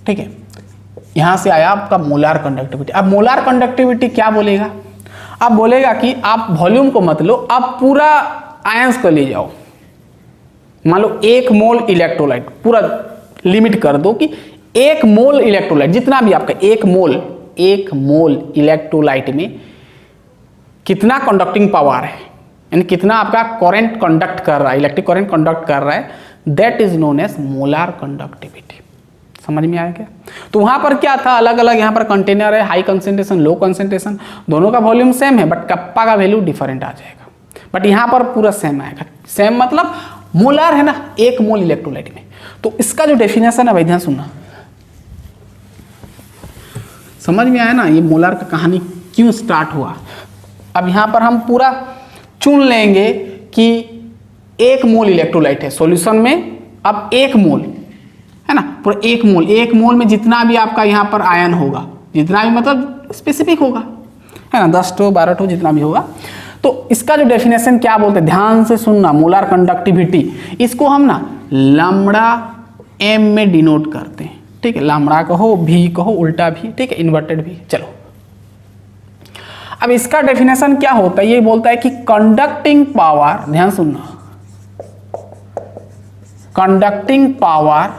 ठीक है, यहां से आया आपका मोलार कंडक्टिविटी। अब मोलार कंडक्टिविटी क्या बोलेगा, अब बोलेगा कि आप वॉल्यूम को मत लो, आप पूरा आयंस को ले जाओ। मान लो 1 मोल इलेक्ट्रोलाइट, पूरा लिमिट कर दो कि 1 मोल इलेक्ट्रोलाइट, जितना भी आपका 1 मोल इलेक्ट्रोलाइट में कितना कंडक्टिंग पावर है, यानी कितना आपका करंट कंडक्ट कर रहा है, इलेक्ट्रिक करंट कंडक्ट कर रहा है, that is known as molar conductivity. समझ में आया क्या? तो वहां पर क्या था, अलग अलग यहाँ पर कंटेनर है, हाई कंसेंट्रेशन, लो कंसेंट्रेशन, दोनों का वॉल्यूम सेम है, बट कप्पा का वैल्यू डिफरेंट आ जाएगा। बट यहाँ पर पूरा सेम आएगा। सेम मतलब मोलार है ना, 1 मोल इलेक्ट्रोलाइट में। तो इसका जो डेफिनेशन है भाई ध्यान सुनना, समझ में आया ना ये मोलार का कहानी क्यों स्टार्ट हुआ। अब यहाँ पर हम पूरा चुन लेंगे कि 1 मोल इलेक्ट्रोलाइट है सॉल्यूशन में। अब 1 मोल है ना, पूरा 1 मोल में जितना भी आपका यहाँ पर आयन होगा, जितना भी मतलब स्पेसिफिक होगा, है ना, 10 ठो 12 ठो जितना भी होगा। तो इसका जो डेफिनेशन क्या बोलते हैं, ध्यान से सुनना, मोलार कंडक्टिविटी, इसको हम ना लैम्ब्डा एम में डिनोट करते हैं। ठीक है, लैम्ब्डा कहो, भी कहो, उल्टा भी, ठीक है, इन्वर्टेड भी। चलो अब इसका डेफिनेशन क्या होता है, ये बोलता है कि कंडक्टिंग पावर, ध्यान सुनना, conducting power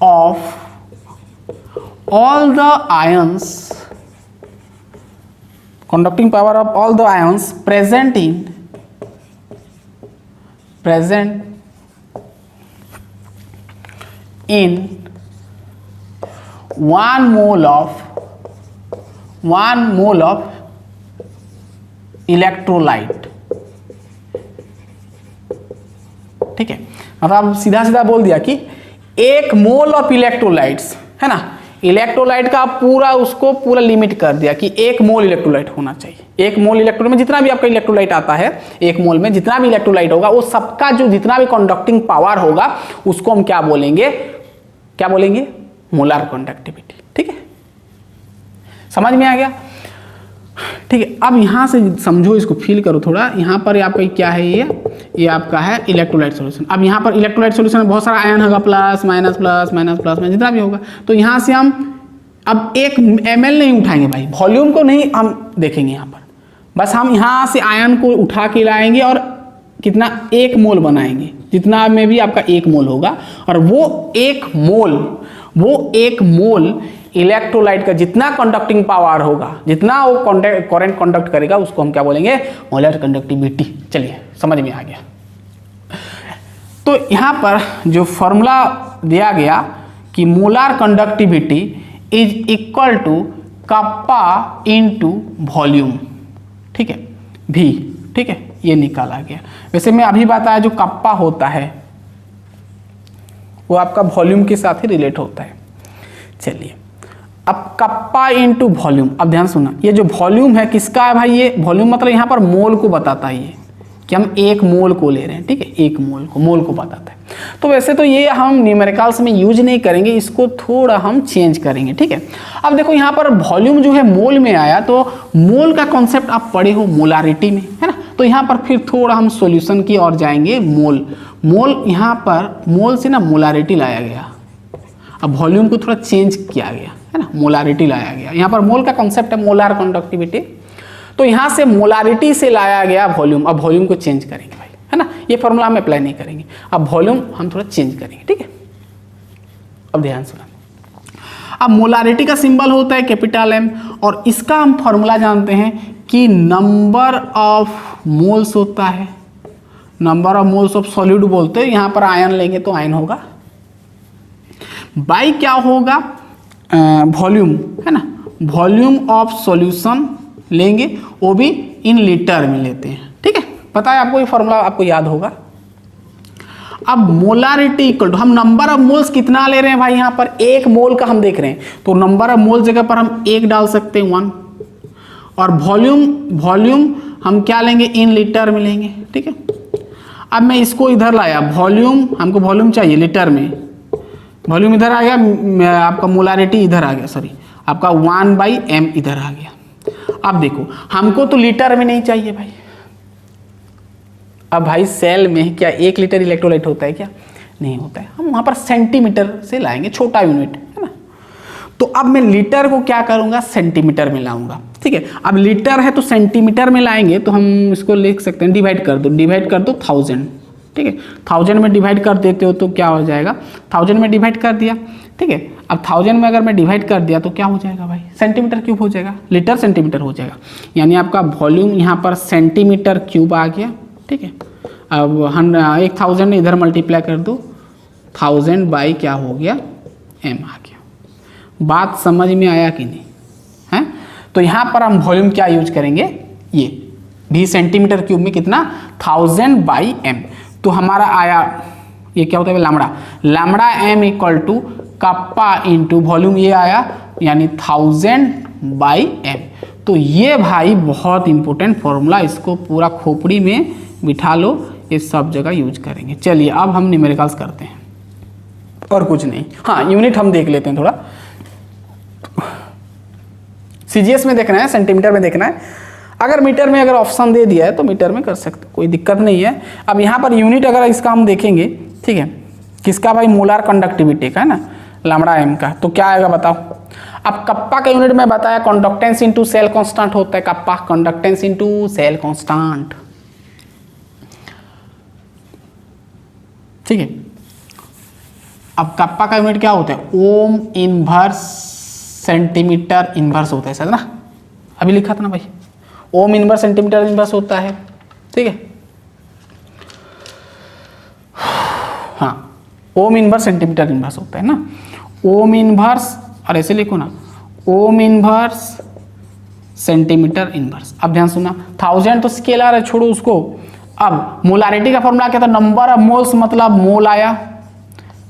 of all the ions, conducting power of all the ions present in 1 mole of electrolyte। ठीक है, मतलब सीधा सीधा बोल दिया कि 1 मोल ऑफ इलेक्ट्रोलाइट्स, है ना, इलेक्ट्रोलाइट का पूरा उसको पूरा लिमिट कर दिया कि 1 मोल इलेक्ट्रोलाइट होना चाहिए। 1 मोल इलेक्ट्रोलाइट में जितना भी आपका इलेक्ट्रोलाइट आता है, 1 मोल में जितना भी इलेक्ट्रोलाइट होगा, वो सबका जो जितना भी कंडक्टिंग पावर होगा उसको हम क्या बोलेंगे, क्या बोलेंगे, मोलार कंडक्टिविटी। ठीक है, समझ में आ गया? ठीक है, अब यहां से समझो, इसको फील करो थोड़ा। यहाँ पर आपका क्या है, ये आपका है इलेक्ट्रोलाइट सॉल्यूशन। अब यहाँ पर इलेक्ट्रोलाइट सॉल्यूशन में बहुत सारा आयन होगा, plus minus plus minus plus minus जितना भी होगा। तो यहाँ से हम अब 1 ml नहीं उठाएंगे भाई, वॉल्यूम को नहीं हम देखेंगे यहाँ पर, बस हम यहाँ से आयन को उठा के लाएंगे और कितना 1 मोल बनाएंगे, जितना में भी आपका 1 मोल होगा। और वो 1 मोल इलेक्ट्रोलाइट का जितना कंडक्टिंग पावर होगा, जितना वो करंट कंडक्ट करेगा, उसको हम क्या बोलेंगे, मोलार कंडक्टिविटी। चलिए समझ में आ गया। तो यहाँ पर जो फॉर्मूला दिया गया कि molar conductivity is equal to kappa into volume. ठीक है, भी, ठीक है, ये निकाला गया। वैसे मैं अभी बताया जो कप्पा होता है वो आपका वॉल्यूम के साथ ही रिलेट होता है। चलिए अब कप्पा इनटू वॉल्यूम, अब ध्यान सुनना, ये जो वॉल्यूम है किसका है भाई, ये वॉल्यूम मतलब यहाँ पर मोल को बताता है, ये कि हम 1 मोल को ले रहे हैं। ठीक है, 1 मोल को बताता है। तो वैसे तो ये हम न्यूमेरिकल्स में यूज नहीं करेंगे, इसको थोड़ा हम चेंज करेंगे। ठीक है, अब देखो यहाँ पर वॉल्यूम जो है मोल में आया, तो मोल का कॉन्सेप्ट आप पढ़े हो मोलारिटी में, है ना। तो यहाँ पर फिर थोड़ा हम सॉल्यूशन की ओर जाएंगे। मोल यहाँ पर मोल से ना मोलारिटी लाया गया, अब वॉल्यूम को थोड़ा चेंज किया गया, है ना, मोलारिटी लाया गया। यहाँ पर मोल का कॉन्सेप्ट है मोलार कंडक्टिविटी, तो यहाँ से मोलारिटी से लाया गया वॉल्यूम। अब वॉल्यूम को चेंज करेंगे भाई, है ना, ये फॉर्मूला हम अप्लाई नहीं करेंगे, अब वॉल्यूम हम थोड़ा चेंज करेंगे। ठीक है, अब ध्यान सुना, अब मोलारिटी का सिंबल होता है कैपिटल M, और इसका हम फॉर्मूला जानते हैं कि नंबर ऑफ मोल्स होता है, number of moles of solid बोलते हैं। यहाँ पर आयन लेंगे तो आयन होगा, बाई क्या होगा, वॉल्यूम, है ना, वॉल्यूम ऑफ सॉल्यूशन लेंगे, वो भी इन लीटर में लेते हैं, ठीक है, पता है आपको, ये फॉर्मूला आपको याद होगा। अब मोलारिटी इक्वल टू, हम नंबर ऑफ मोल्स कितना ले रहे हैं भाई, यहाँ पर 1 मोल का हम देख रहे हैं, तो नंबर ऑफ मोल जगह पर हम 1 डाल सकते हैं 1, और वॉल्यूम हम क्या लेंगे, इन लीटर में लेंगे, ठीक है। अब मैं इसको इधर लाया, वॉल्यूम, हमको वॉल्यूम चाहिए लीटर में, वॉल्यूम इधर आ गया, आपका मोलारिटी इधर आ गया, सॉरी आपका 1/m इधर आ गया। अब देखो हमको तो लीटर में नहीं चाहिए भाई, अब भाई सेल में क्या 1 लीटर इलेक्ट्रोलाइट होता है क्या, नहीं होता है, हम वहाँ पर सेंटीमीटर से लाएंगे, छोटा यूनिट है ना। तो अब मैं लीटर को क्या करूँगा, सेंटीमीटर में लाऊंगा, ठीक है। अब लीटर है तो सेंटीमीटर में लाएंगे, तो हम इसको लिख सकते हैं, डिवाइड कर दो 1000, ठीक है, 1000 में डिवाइड कर देते हो तो क्या हो जाएगा, 1000 में डिवाइड कर दिया, ठीक है। अब 1000 में अगर मैं डिवाइड कर दिया तो क्या हो जाएगा भाई, सेंटीमीटर क्यूब हो जाएगा, लीटर सेंटीमीटर हो जाएगा, यानी आपका वॉल्यूम यहाँ पर सेंटीमीटर क्यूब आ गया, ठीक है। अब 1000 इधर मल्टीप्लाई कर दो, 1000 बाई क्या हो गया, m आ गया। बात समझ में आया कि नहीं है। तो यहाँ पर हम वॉल्यूम क्या यूज करेंगे, ये भी सेंटीमीटर क्यूब में कितना, 1000/m, तो हमारा आया, ये क्या होता है lambda m equal to kappa into volume, ये आया यानी 1000/m। तो ये भाई बहुत इंपॉर्टेंट फॉर्मूला, इसको पूरा खोपड़ी में बिठा लो, ये सब जगह यूज करेंगे। चलिए अब हम न्यूमेरिकल्स करते हैं, और कुछ नहीं, हाँ यूनिट हम देख लेते हैं थोड़ा, सीजीएस में देखना है, सेंटीमीटर में देखना है, अगर मीटर में अगर ऑप्शन दे दिया है तो मीटर में कर सकते, कोई दिक्कत नहीं है। अब यहाँ पर यूनिट अगर इसका हम देखेंगे, ठीक है, किसका भाई, मोलार कंडक्टिविटी का है ना, लैम्बडा m का, तो क्या आएगा बताओ। अब कप्पा का यूनिट में बताया कंडक्टेंस इनटू सेल कांस्टेंट होता है, kappa conductance into cell constant, ठीक है। अब कप्पा का यूनिट क्या होता है, ओम इनवर्स सेंटीमीटर इनवर्स होता है शायद ना, अभी लिखा था ना भाई, ओम इनवर्स सेंटीमीटर इनवर्स होता है, ठीक है, हाँ ओम इनवर्स सेंटीमीटर इनवर्स होता है ना, ओम इनवर्स, और ऐसे लिखो ना, ओम इनवर्स सेंटीमीटर इनवर्स। अब ध्यान सुना, 1000 तो स्केलर है, छोड़ो उसको। अब मोलारिटी का फॉर्मूला क्या था, नंबर ऑफ मोल्स मतलब मोल आया,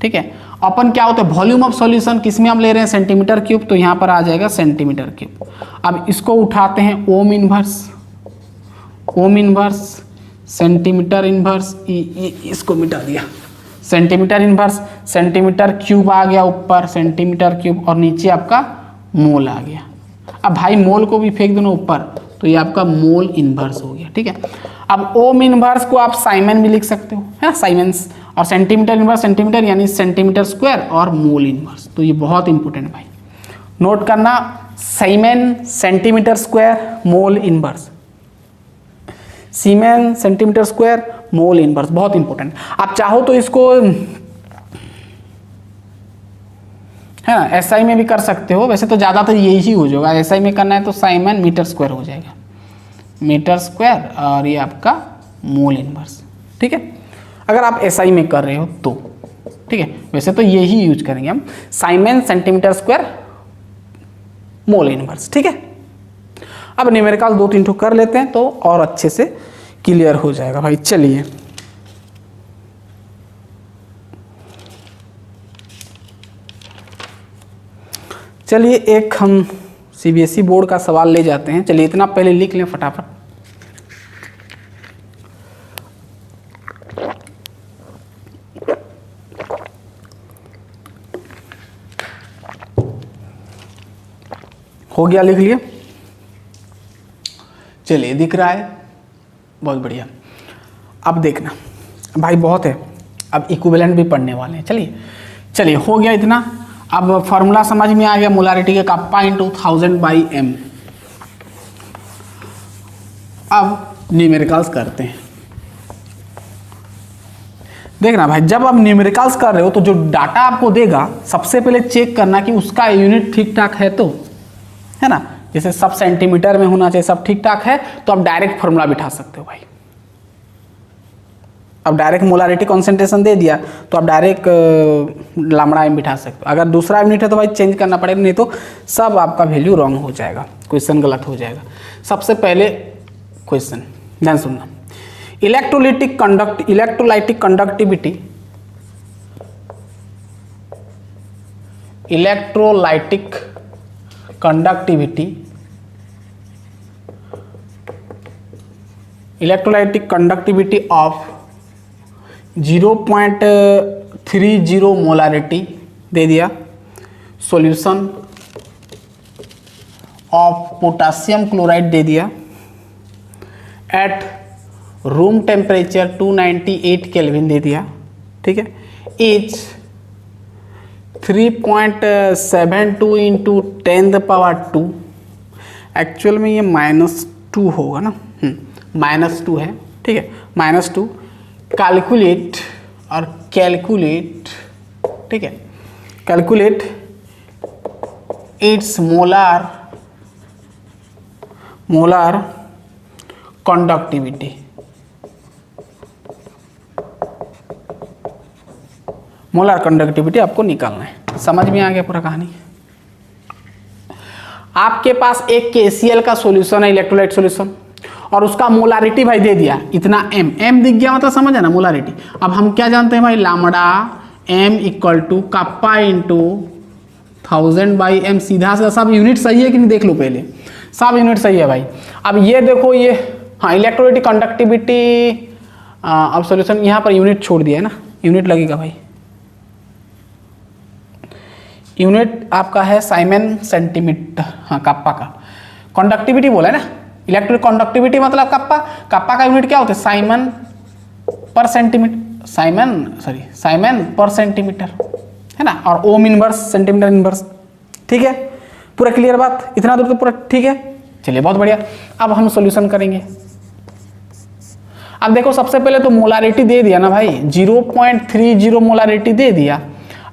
ठीक है। अपन क्या होता है, वॉल्यूम ऑफ सॉल्यूशन किसमें हम ले रहे हैं, सेंटीमीटर क्यूब, तो यहाँ पर आ जाएगा सेंटीमीटर क्यूब। अब इसको उठाते हैं, ओम इनवर्स सेंटीमीटर इनवर्स, इसको मिटा दिया, सेंटीमीटर इनवर्स, सेंटीमीटर क्यूब आ गया ऊपर, सेंटीमीटर क्यूब, और नीचे आपका मोल आ गया। अब भाई मोल को भी फेंक देना ऊपर, तो ये आपका मोल इनवर्स हो गया, ठीक है। अब ओम इनवर्स को आप साइमन भी लिख सकते हो, है ना, साइमेंस, और सेंटीमीटर इनवर्स सेंटीमीटर यानी सेंटीमीटर स्क्वायर, और मोल इनवर्स, तो ये बहुत इंपॉर्टेंट भाई नोट करना, siemens centimetre square mole inverse, siemens centimetre square mole inverse, बहुत इंपॉर्टेंट। आप चाहो तो इसको है ना एसआई में भी कर सकते हो, वैसे तो ज़्यादातर यही हो जाएगा, एसआई में करना है तो साइमन मीटर स्क्वायर हो जाएगा, मीटर स्क्वायर, और ये आपका मोल इनवर्स, ठीक है, अगर आप एसआई में कर रहे हो तो, ठीक है, वैसे तो यही यूज करेंगे हम, Simon centimetre square mole inverse, ठीक है। अब न्यूमेरिकल 2-3 ठो कर लेते हैं तो और अच्छे से क्लियर हो जाएगा भाई। चलिए चलिए एक हम सीबीएसई बोर्ड का सवाल ले जाते हैं, चलिए इतना पहले लिख लें फटाफट। हो गया, लिख लिए, चलिए दिख रहा है, बहुत बढ़िया। अब देखना भाई बहुत है, अब इक्विवेलेंट भी पढ़ने वाले हैं। चलिए हो गया इतना। अब फॉर्मूला समझ में आ गया मोलारिटी के, कप्पा इंटू 1000/m। अब न्यूमेरिकल्स करते हैं। देखना भाई, जब आप न्यूमेरिकल्स कर रहे हो तो जो डाटा आपको देगा सबसे पहले चेक करना कि उसका यूनिट ठीक ठाक है, तो है ना, जैसे सब सेंटीमीटर में होना चाहिए, सब ठीक ठाक है तो आप डायरेक्ट फॉर्मूला बिठा सकते हो भाई। अब डायरेक्ट मोलारिटी कॉन्सेंट्रेशन दे दिया तो आप डायरेक्ट लैम्बडा एम बिठा सकते हो। अगर दूसरा यूनिट है तो भाई चेंज करना पड़ेगा, नहीं तो सब आपका वैल्यू रॉन्ग हो जाएगा, क्वेश्चन गलत हो जाएगा। सबसे पहले क्वेश्चन ध्यान सुनना, electrolytic conductivity, electrolytic conductivity of 0.30 molarity दे दिया, सॉल्यूशन ऑफ पोटासियम क्लोराइड दे दिया एट रूम टेम्परेचर 298 केल्विन दे दिया, ठीक है, इज 3.72 इंटू 10⁻², एक्चुअल में ये -2 होगा ना, -2 है, ठीक है, -2, कैलकुलेट और कैलकुलेट, ठीक है, calculate its molar conductivity. Molar conductivity आपको निकालना है। समझ में आ गया पूरा कहानी? आपके पास एक KCl का सॉल्यूशन है, इलेक्ट्रोलाइट सॉल्यूशन, और उसका मोलारिटी भाई दे दिया इतना m दिख गया, मतलब समझ है ना मोलारिटी। अब हम क्या जानते हैं भाई, lambda m equal to kappa into 1000/m, सीधा से सब यूनिट सही है कि नहीं देख लो पहले, सब यूनिट सही है भाई। अब ये देखो ये, हाँ, इलेक्ट्रोलाइटिक कंडक्टिविटी, अब सॉल्यूशन यहाँ पर यूनिट छोड़ दिया है ना, यूनिट लगेगा भाई, यूनिट आपका है साइमन सेंटीमीटर, हाँ कप्पा का, कंडक्टिविटी बोला है ना, इलेक्ट्रिक कंडक्टिविटी मतलब कप्पा, कप्पा का यूनिट क्या होता है, साइमन पर सेंटीमीटर, साइमन पर सेंटीमीटर है ना, और ओम इनवर्स सेंटीमीटर इनवर्स, ठीक है, पूरा क्लियर बात, इतना दूर तो पूरा ठीक है। चलिए बहुत बढ़िया, अब हम सॉल्यूशन करेंगे। अब देखो सबसे पहले तो मोलारिटी दे दिया ना भाई, 0.30 मोलारिटी दे दिया,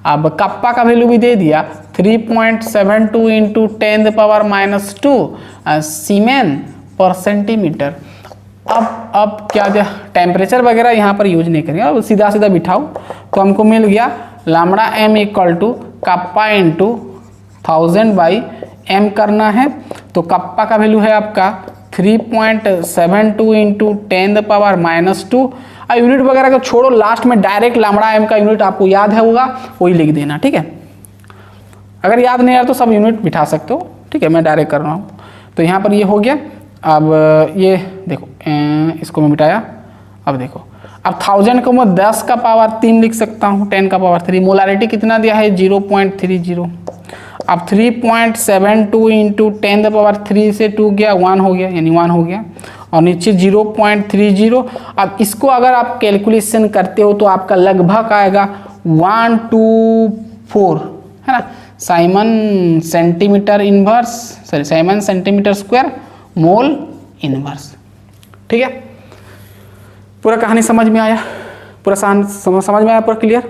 अब कप्पा का वैल्यू भी दे दिया 3.72 इंटू 10⁻² सीमेन पर सेंटीमीटर। अब क्या दिया, टेम्परेचर वगैरह यहाँ पर यूज नहीं करेंगे, अब सीधा सीधा बिठाओ तो हमको मिल गया lambda m equal to kappa into 1000/m करना है, तो कप्पा का वैल्यू है आपका 3.72 इंटू 10⁻²। अब यूनिट वगैरह को छोड़ो, लास्ट में डायरेक्ट लैम्बडा m का यूनिट आपको याद है होगा, वही लिख देना, ठीक है। अगर याद नहीं आया तो सब यूनिट बिठा सकते हो, ठीक है, मैं डायरेक्ट कर रहा हूँ। तो यहाँ पर ये हो गया, अब ये देखो इसको मैं मिटाया, अब देखो, अब 1000 को मैं 10⁻³ लिख सकता हूँ, 10⁻³ मोलारिटी कितना दिया है 0.30, अब 3.72 इंटू 10⁻³ से 2 गया 1 हो गया, यानी 1 हो गया, और नीचे 0.30। अब इसको अगर आप कैलकुलेशन करते हो तो आपका लगभग आएगा 124 है ना, Simon centimetre inverse, sorry Simon centimetre square mole inverse, ठीक है। पूरा कहानी समझ में आया, पूरा समझ में आया, पूरा क्लियर,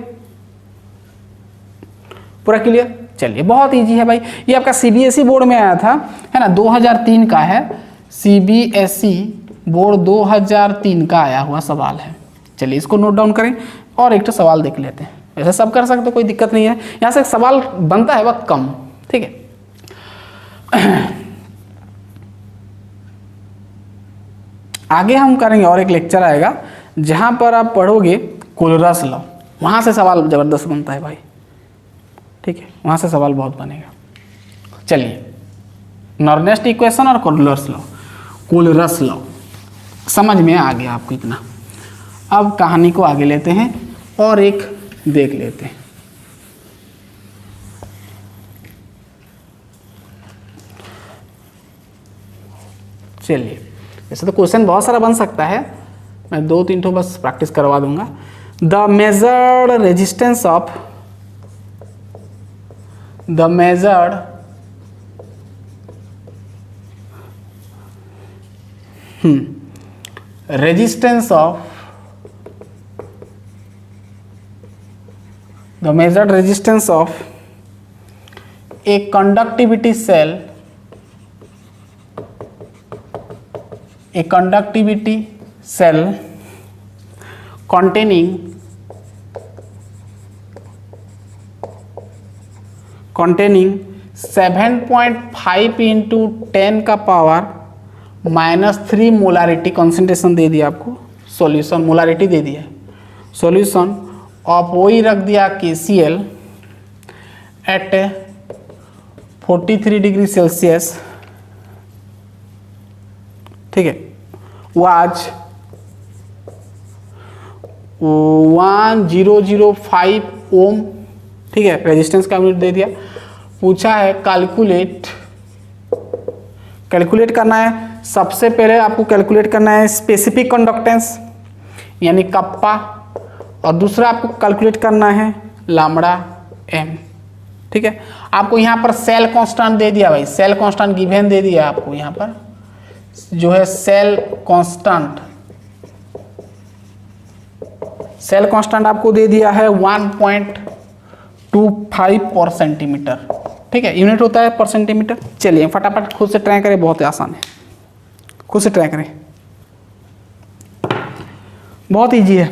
पूरा क्लियर। चलिए बहुत इजी है भाई, ये आपका CBSE बोर्ड में आया था, है ना, 2003 का है, CBSE बोर्ड 2003 का आया हुआ सवाल है। चलिए इसको नोट डाउन करें और एक तो सवाल देख लेते हैं, वैसे सब कर सकते, कोई दिक्कत नहीं है, यहाँ से सवाल बनता है वक्त कम, ठीक है। आगे हम करेंगे और एक लेक्चर आएगा जहाँ पर आप पढ़ोगे कोलरस लॉ, वहाँ से सवाल ज़बरदस्त बनता है भाई, ठीक है, वहाँ से सवाल बहुत बनेगा। चलिए नॉर्नेस्ट इक्वेशन और कोलरस लॉ समझ में आ गया आपको इतना। अब कहानी को आगे लेते हैं और एक देख लेते हैं। चलिए, वैसे तो क्वेश्चन बहुत सारा बन सकता है, मैं 2-3 ठो बस प्रैक्टिस करवा दूंगा। The measured resistance of resistance of a conductivity cell containing 7.5 into 10 का पावर -3 मोलारिटी कंसंट्रेशन दे दिया आपको, सॉल्यूशन मोलारिटी दे दिया, सॉल्यूशन आप वही रख दिया KCl एट 43 डिग्री सेल्सियस, ठीक है, वाज 1005 ओम, ठीक है, रेजिस्टेंस का यूनिट दे दिया। पूछा है कैलकुलेट करना है। सबसे पहले आपको कैलकुलेट करना है स्पेसिफिक कंडक्टेंस यानी कप्पा, और दूसरा आपको कैलकुलेट करना है लैम्बडा एम, ठीक है। आपको यहाँ पर सेल कांस्टेंट दे दिया भाई, सेल कांस्टेंट गिवन दे दिया आपको यहाँ पर जो है सेल कांस्टेंट आपको दे दिया है 1.25 पर सेंटीमीटर, ठीक है, यूनिट होता है पर सेंटीमीटर। चलिए फटाफट खुद से ट्राई करें, बहुत आसान है, खुद से ट्राई करें, बहुत इजी है,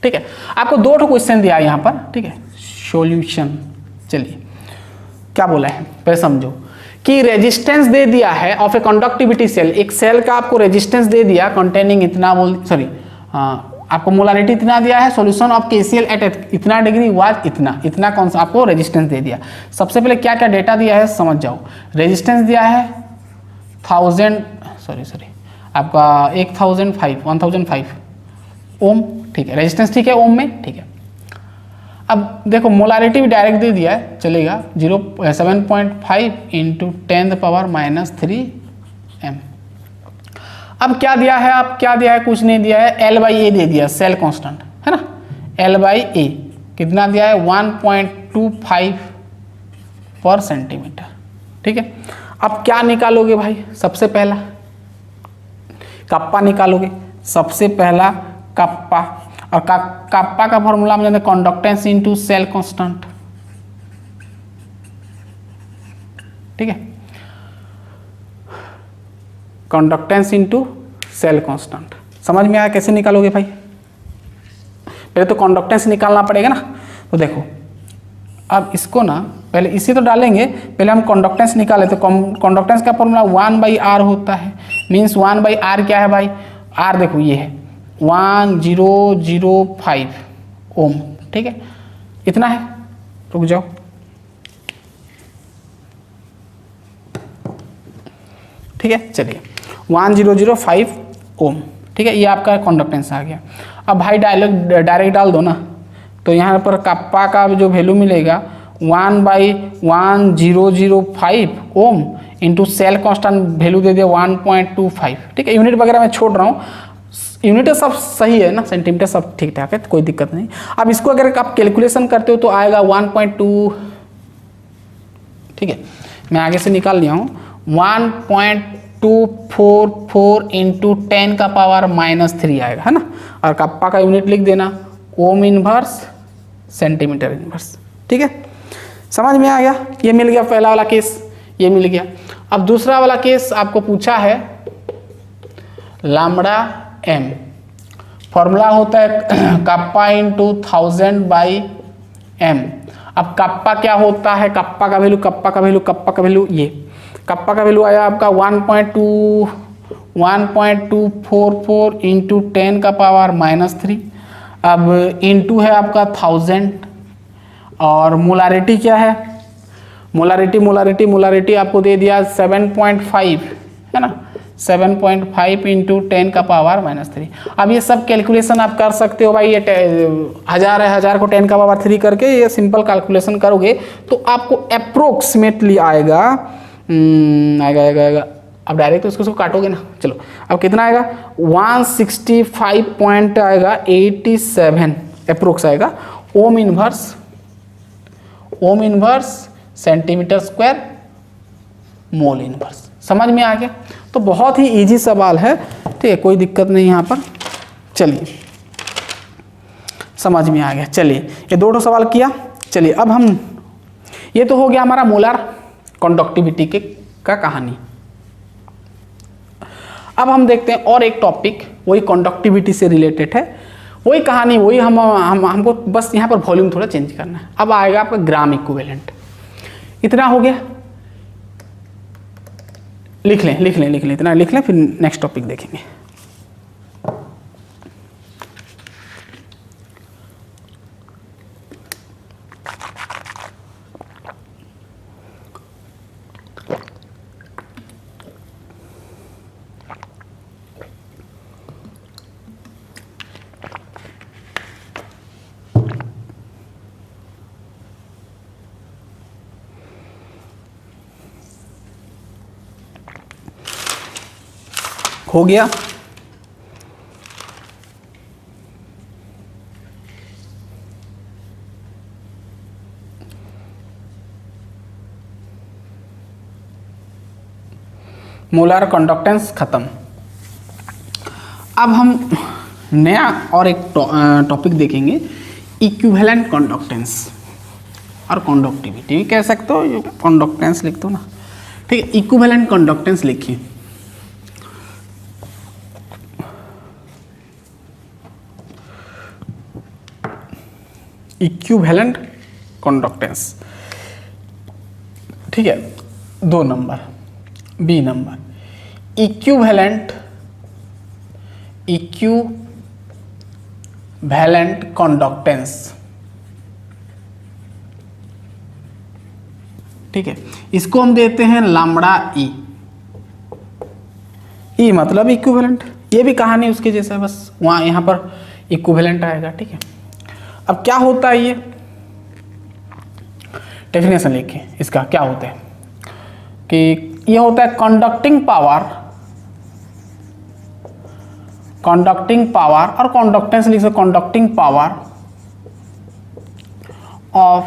ठीक है। आपको 2 क्वेश्चन दिया है यहाँ पर, ठीक है, सॉल्यूशन। चलिए क्या बोला है पहले समझो कि रेजिस्टेंस दे दिया है ऑफ ए कंडक्टिविटी सेल, एक सेल का आपको रेजिस्टेंस दे दिया कंटेनिंग इतना आपको मोलारिटी इतना दिया है, सॉल्यूशन ऑफ KCl एट इतना डिग्री वाज इतना कौन सा आपको रेजिस्टेंस दे दिया। सबसे पहले क्या क्या डेटा दिया है समझ जाओ। रेजिस्टेंस दिया है 1005 ओम, ठीक है, रेजिस्टेंस ठीक है ओम में, ठीक है। अब देखो मोलारिटी भी डायरेक्ट दे दिया है, चलेगा 7.5 इंटू 10⁻³ m। अब क्या दिया है, कुछ नहीं दिया है, L/A दे दिया, सेल कांस्टेंट है ना, L/A कितना दिया है 1.25 पर सेंटीमीटर, ठीक है। अब क्या निकालोगे भाई, सबसे पहला कप्पा निकालोगे, सबसे पहला कप्पा, और कप्पा का फॉर्मूला हम जानते हैं कंडक्टेंस इनटू सेल कांस्टेंट, ठीक है, कंडक्टेंस इनटू सेल कांस्टेंट। समझ में आया कैसे निकालोगे भाई? पहले तो कंडक्टेंस निकालना पड़ेगा ना, तो देखो अब इसको ना पहले इसी तो डालेंगे, पहले हम कंडक्टेंस निकाले, तो कंडक्टेंस का फॉर्मूला 1/r होता है, मीन्स 1/r क्या है भाई, r देखो ये है 1005 ओम, ठीक है, इतना है, रुक जाओ, ठीक है, चलिए 1005 ओम, ठीक है, ये आपका कंडक्टेंस आ गया। अब भाई डायरेक्ट डाल दो ना, तो यहाँ पर कप्पा का जो वैल्यू मिलेगा 1/1005 ohm into cell constant value दे दिया 1.25, ठीक है। यूनिट वगैरह मैं छोड़ रहा हूँ, यूनिट सब सही है ना, सेंटीमीटर सब ठीक ठाक है, तो कोई दिक्कत नहीं। अब इसको अगर आप कैलकुलेशन करते हो तो आएगा 1.2, ठीक है, मैं आगे से निकाल लिया हूँ 1.244 इंटू 10⁻³ आएगा, है ना, और कप्पा का यूनिट लिख देना ओम इनवर्स सेंटीमीटर इनवर्स, ठीक है। समझ में आ गया, ये मिल गया पहला वाला केस, ये मिल गया। अब दूसरा वाला केस आपको पूछा है लैम्बडा एम, फॉर्मूला होता है कप्पा इंटू 1000/m। अब कप्पा क्या होता है, कप्पा का वैल्यू ये कप्पा का वैल्यू आया आपका 1.244 इंटू 10⁻³ अब इंटू है आपका 1000, और मोलारिटी क्या है, मोलारिटी आपको दे दिया 7.5, है ना, 7.5 इंटू 10⁻³ अब ये सब कैलकुलेशन आप कर सकते हो भाई, ये 1000 है, 1000 को 10⁻³ करके ये सिंपल कैलकुलेशन करोगे तो आपको अप्रोक्सीमेटली आएगा अब डायरेक्ट तो इसको काटोगे ना, चलो अब कितना आएगा 165.87 अप्रोक्स आएगा ohm inverse centimetre square mole inverse. समझ में आ गया? तो बहुत ही इजी सवाल है, ठीक है, कोई दिक्कत नहीं यहाँ पर। चलिए समझ में आ गया। चलिए ये 2 सवाल किया। चलिए अब हम, ये तो हो गया हमारा मोलार कंडक्टिविटी का कहानी। अब हम देखते हैं और एक टॉपिक वही कंडक्टिविटी से रिलेटेड है, वही कहानी, वही हमको बस यहाँ पर वॉल्यूम थोड़ा चेंज करना है। अब आएगा आपका ग्राम इक्विवेलेंट। इतना हो गया, लिख लें इतना लिख लें, फिर नेक्स्ट टॉपिक देखेंगे। हो गया, मोलर कंडक्टेंस खत्म। अब हम नया और एक टॉपिक देखेंगे, इक्विवेलेंट कंडक्टेंस और कंडक्टिविटी कह सकते हो, कंडक्टेंस लिख दो ना, ठीक है। इक्विवेलेंट कंडक्टेंस लिखिए, इक्विवेलेंट कंडक्टेंस, ठीक है। 2 number, B number, equivalent conductance, ठीक है। इसको हम देते हैं लैम्बडा ई। ई मतलब इक्विवेलेंट, ये भी कहानी उसके जैसा है, बस वहाँ यहाँ पर इक्विवेलेंट आएगा, ठीक है। अब क्या होता है, ये डेफिनेशन लिखिए इसका, क्या होता है कि ये होता है कंडक्टिंग पावर और कंडक्टेंस लिख सकते, conducting power of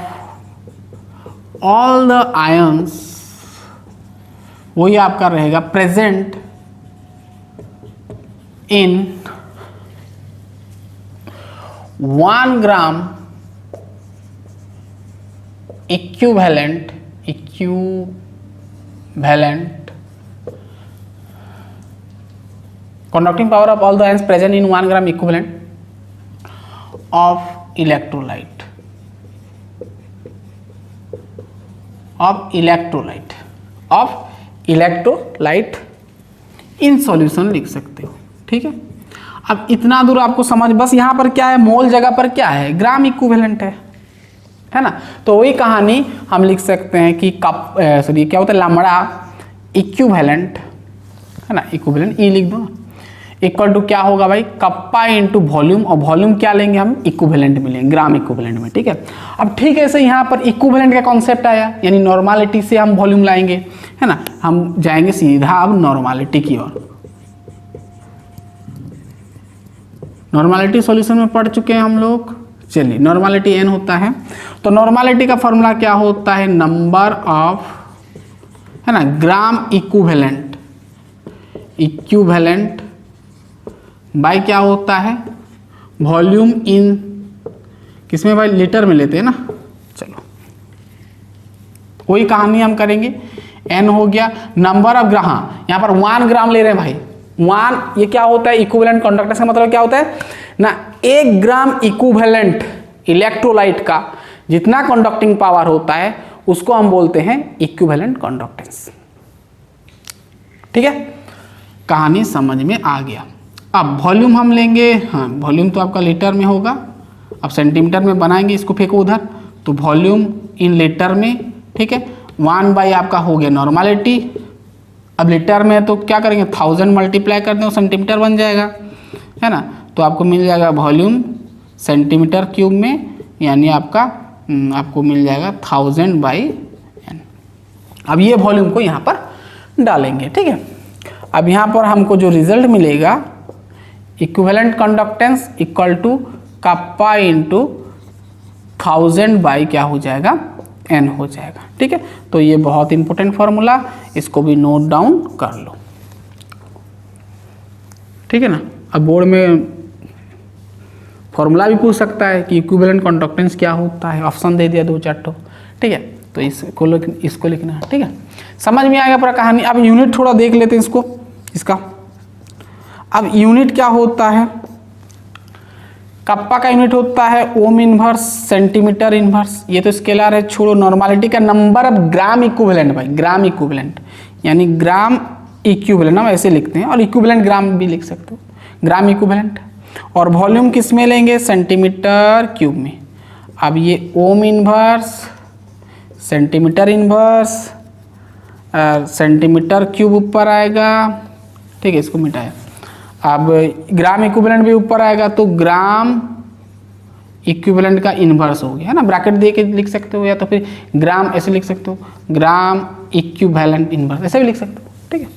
all the ions, वही आपका रहेगा, present in 1 gram equivalent conducting power of all the ions present in 1 gram equivalent of electrolyte in solution लिख सकते हो, ठीक है। अब इतना दूर आपको समझ, बस यहाँ पर क्या है, मोल जगह पर क्या है, ग्राम इक्विवेलेंट है ना। तो वही कहानी हम लिख सकते हैं कि सॉरी क्या होता है, लैम्बडा इक्विवेलेंट, है ना, इक्विवेलेंट ई लिख दो, इक्वल टू क्या होगा भाई, कप्पा इंटू वॉल्यूम, और वॉल्यूम क्या लेंगे हम, इक्विवेलेंट में लेंगे, ग्राम इक्विवेलेंट में, ठीक है। अब ठीक है, ऐसे यहाँ पर इक्विवेलेंट का कॉन्सेप्ट आया, यानी नॉर्मालिटी से हम वॉल्यूम लाएंगे, है ना। हम जाएंगे सीधा अब नॉर्मालिटी की ओर। नॉर्मालिटी सॉल्यूशन में पढ़ चुके हैं हम लोग, चलिए। नॉर्मालिटी n होता है, तो नॉर्मालिटी का फॉर्मूला क्या होता है, नंबर ऑफ, है ना, ग्राम इक्विवेलेंट बाय क्या होता है, वॉल्यूम इन, किसमें भाई, लीटर में लेते हैं ना। चलो वही कहानी हम करेंगे, n हो गया, नंबर ऑफ ग्राम, यहाँ पर 1 ग्राम ले रहे हैं भाई, 1, ये क्या होता है, इक्विवेलेंट कंडक्टेंस का मतलब क्या होता है ना, 1 ग्राम इक्विवेलेंट इलेक्ट्रोलाइट का जितना कंडक्टिंग पावर होता है उसको हम बोलते हैं इक्विवेलेंट कंडक्टेंस, ठीक है। कहानी समझ में आ गया। अब वॉल्यूम हम लेंगे, हाँ वॉल्यूम तो आपका लीटर में होगा, अब सेंटीमीटर में बनाएंगे, इसको फेंको उधर, तो वॉल्यूम इन लीटर में, ठीक है। 1 बाई आपका हो गया नॉर्मालिटी, अब लीटर में तो क्या करेंगे, 1000 मल्टीप्लाई कर दें, सेंटीमीटर बन जाएगा, है ना। तो आपको मिल जाएगा वॉल्यूम सेंटीमीटर क्यूब में, यानी आपको मिल जाएगा 1000/n। अब ये वॉल्यूम को यहाँ पर डालेंगे, ठीक है। अब यहाँ पर हमको जो रिजल्ट मिलेगा, equivalent conductance equal to kappa into 1000 by क्या हो जाएगा, n हो जाएगा, ठीक है। तो ये बहुत इंपॉर्टेंट फॉर्मूला, इसको भी नोट डाउन कर लो, ठीक है ना। अब बोर्ड में फॉर्मूला भी पूछ सकता है कि इक्विवेलेंट कंडक्टेंस क्या होता है, ऑप्शन दे दिया 2-4 ठो, ठीक है। तो इसको लिखना है, ठीक है। समझ में आएगा पूरा कहानी। अब यूनिट थोड़ा देख लेते हैं इसका। अब यूनिट क्या होता है, कप्पा का यूनिट होता है ओम इनवर्स सेंटीमीटर इनवर्स। ये तो स्केलर है, छोड़ो। नॉर्मलिटी का नंबर ऑफ ग्राम इक्विवेलेंट भाई, ग्राम इक्विवेलेंट यानी ग्राम इक्विवेलेंट हम ऐसे लिखते हैं, और इक्विवेलेंट ग्राम भी लिख सकते हो, ग्राम इक्विवेलेंट। और वॉल्यूम किस में लेंगे? सेंटीमीटर क्यूब में। अब ये ohm inverse centimetre inverse centimetre cube ऊपर आएगा, ठीक है, इसको मिटाया। अब ग्राम इक्विवेलेंट भी ऊपर आएगा, तो ग्राम इक्विवेलेंट का इन्वर्स हो गया, है ना। ब्रैकेट दे के लिख सकते हो, या तो फिर ग्राम ऐसे लिख सकते हो, ग्राम इक्विवेलेंट इन्वर्स ऐसे भी लिख सकते हो, ठीक है।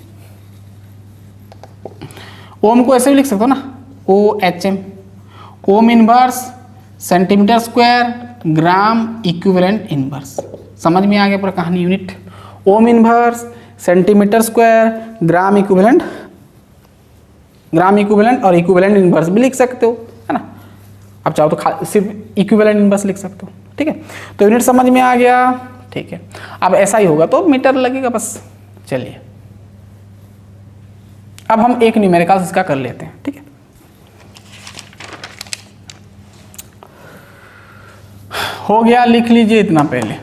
ओम को ऐसे भी लिख सकते हो ना, OHM, ohm inverse centimetre square gram equivalent inverse. समझ में आ गया पूरा कहानी। Unit ohm inverse centimetre square gram equivalent और इक्विवेलेंट इन्वर्स भी लिख सकते हो, है ना। अब चाहो तो सिर्फ इक्विवेलेंट इन्वर्स लिख सकते हो, ठीक है। तो यूनिट समझ में आ गया, ठीक है। अब ऐसा ही होगा तो मीटर लगेगा बस। चलिए अब हम एक न्यूमेरिकल इसका कर लेते हैं, ठीक है। हो गया, लिख लीजिए इतना पहले।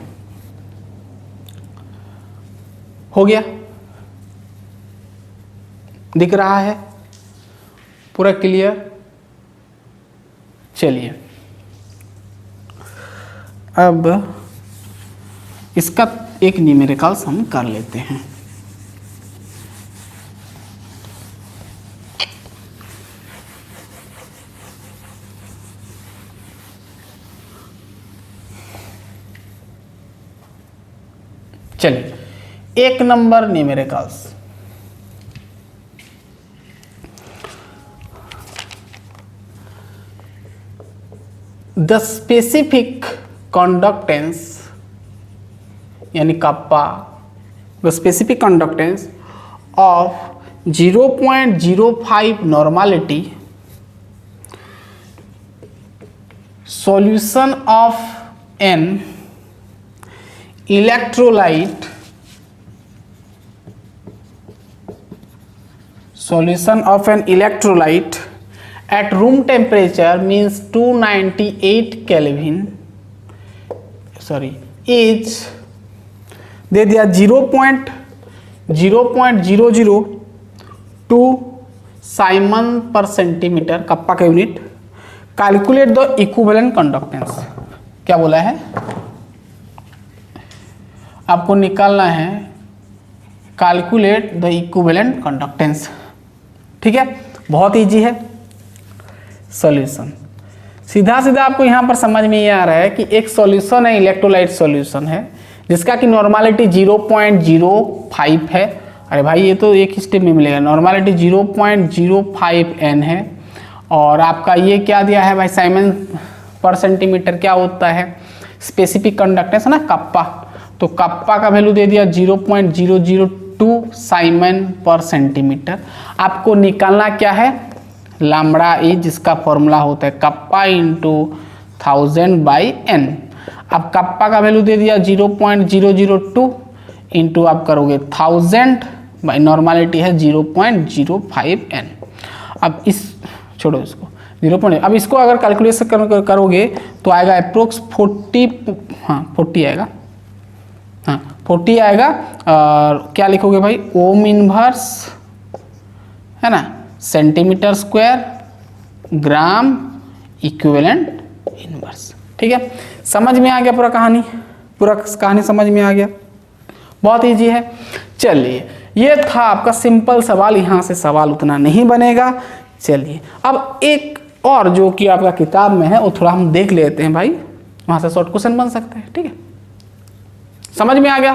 हो गया, दिख रहा है पूरा क्लियर। चलिए अब इसका एक न्यूमेरिकल्स हम कर लेते हैं। चलिए एक number numericals. The specific conductance यानी kappa, the specific conductance of 0.05 normality solution of an electrolyte, solution of an electrolyte at room temperature means 298 Kelvin, sorry, is दे दिया 0.002 साइमन पर सेंटीमीटर, कप्पा का unit. Calculate the equivalent conductance. क्या बोला है? आपको निकालना है कैलकुलेट द इक्विवेलेंट कंडक्टेंस, ठीक है। बहुत इजी है। सॉल्यूशन सीधा सीधा आपको यहाँ पर समझ में ये आ रहा है कि एक सॉल्यूशन है, इलेक्ट्रोलाइट सॉल्यूशन है, जिसका कि नॉर्मलिटी 0.05 है। अरे भाई ये तो एक ही स्टेप में मिलेगा। नॉर्मलिटी 0.05 N है, और आपका ये क्या दिया है भाई? साइमन पर सेंटीमीटर। क्या होता है? स्पेसिफिक कंडक्टेंस है ना, कप्पा। तो कप्पा का वैल्यू दे दिया 0.002 साइमन पर सेंटीमीटर। आपको निकालना क्या है? लैम्बडा ई, जिसका फॉर्मूला होता है कप्पा इंटू 1000/N। अब कप्पा का वैल्यू दे दिया 0.002 इंटू आप करोगे 1000 बाई नॉर्मलिटी है 0.05 N। अब इस छोड़ो इसको 0. अब इसको अगर कैलकुलेशन करोगे तो आएगा अप्रोक्स 40 आएगा, हाँ 40 आएगा। और क्या लिखोगे भाई? ओम इनवर्स है ना, centimetre square gram equivalent inverse, ठीक है। समझ में आ गया पूरा कहानी? पूरा कहानी समझ में आ गया? बहुत इजी है। चलिए ये था आपका सिंपल सवाल, यहाँ से सवाल उतना नहीं बनेगा। चलिए अब एक और जो कि आपका किताब में है वो थोड़ा हम देख लेते हैं भाई, वहाँ से शॉर्ट क्वेश्चन बन सकता है, ठीक है। समझ में आ गया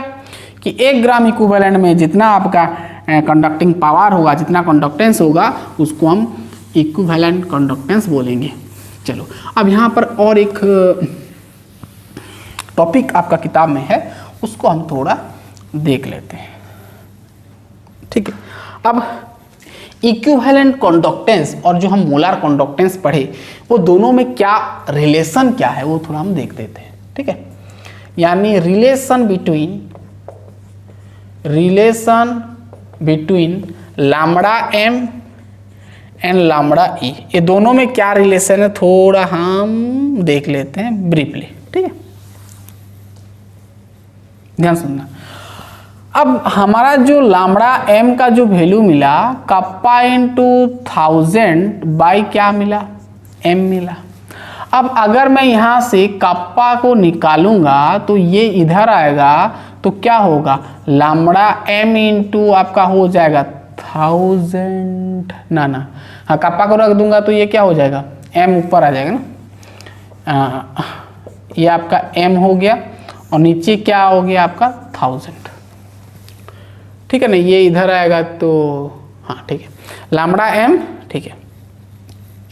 कि 1 ग्राम इक्विवेलेंट में जितना आपका कंडक्टिंग पावर होगा, जितना कंडक्टेंस होगा, उसको हम इक्विवेलेंट कंडक्टेंस बोलेंगे। चलो अब यहाँ पर और एक टॉपिक आपका किताब में है, उसको हम थोड़ा देख लेते हैं, ठीक है। अब इक्विवेलेंट कंडक्टेंस और जो हम मोलार कंडक्टेंस पढ़े, वो दोनों में क्या रिलेशन क्या है वो थोड़ा हम देख देते हैं, ठीक है। यानी relation between lambda m and lambda E, ये दोनों में क्या रिलेशन है थोड़ा हम देख लेते हैं ब्रीफली, ठीक है, ध्यान सुनना। अब हमारा जो लामड़ा एम का जो वैल्यू मिला कप्पा इंटू 1000 बाई क्या मिला, एम मिला। अब अगर मैं यहाँ से कप्पा को निकालूंगा तो ये इधर आएगा तो क्या होगा, लामड़ा एम इंटू आपका हो जाएगा 1000 ना हाँ कप्पा को रख दूंगा तो ये क्या हो जाएगा, एम ऊपर आ जाएगा ना, ये आपका एम हो गया और नीचे क्या हो गया आपका 1000, ठीक है ना, ये इधर आएगा तो हाँ ठीक है, लामड़ा एम, ठीक है,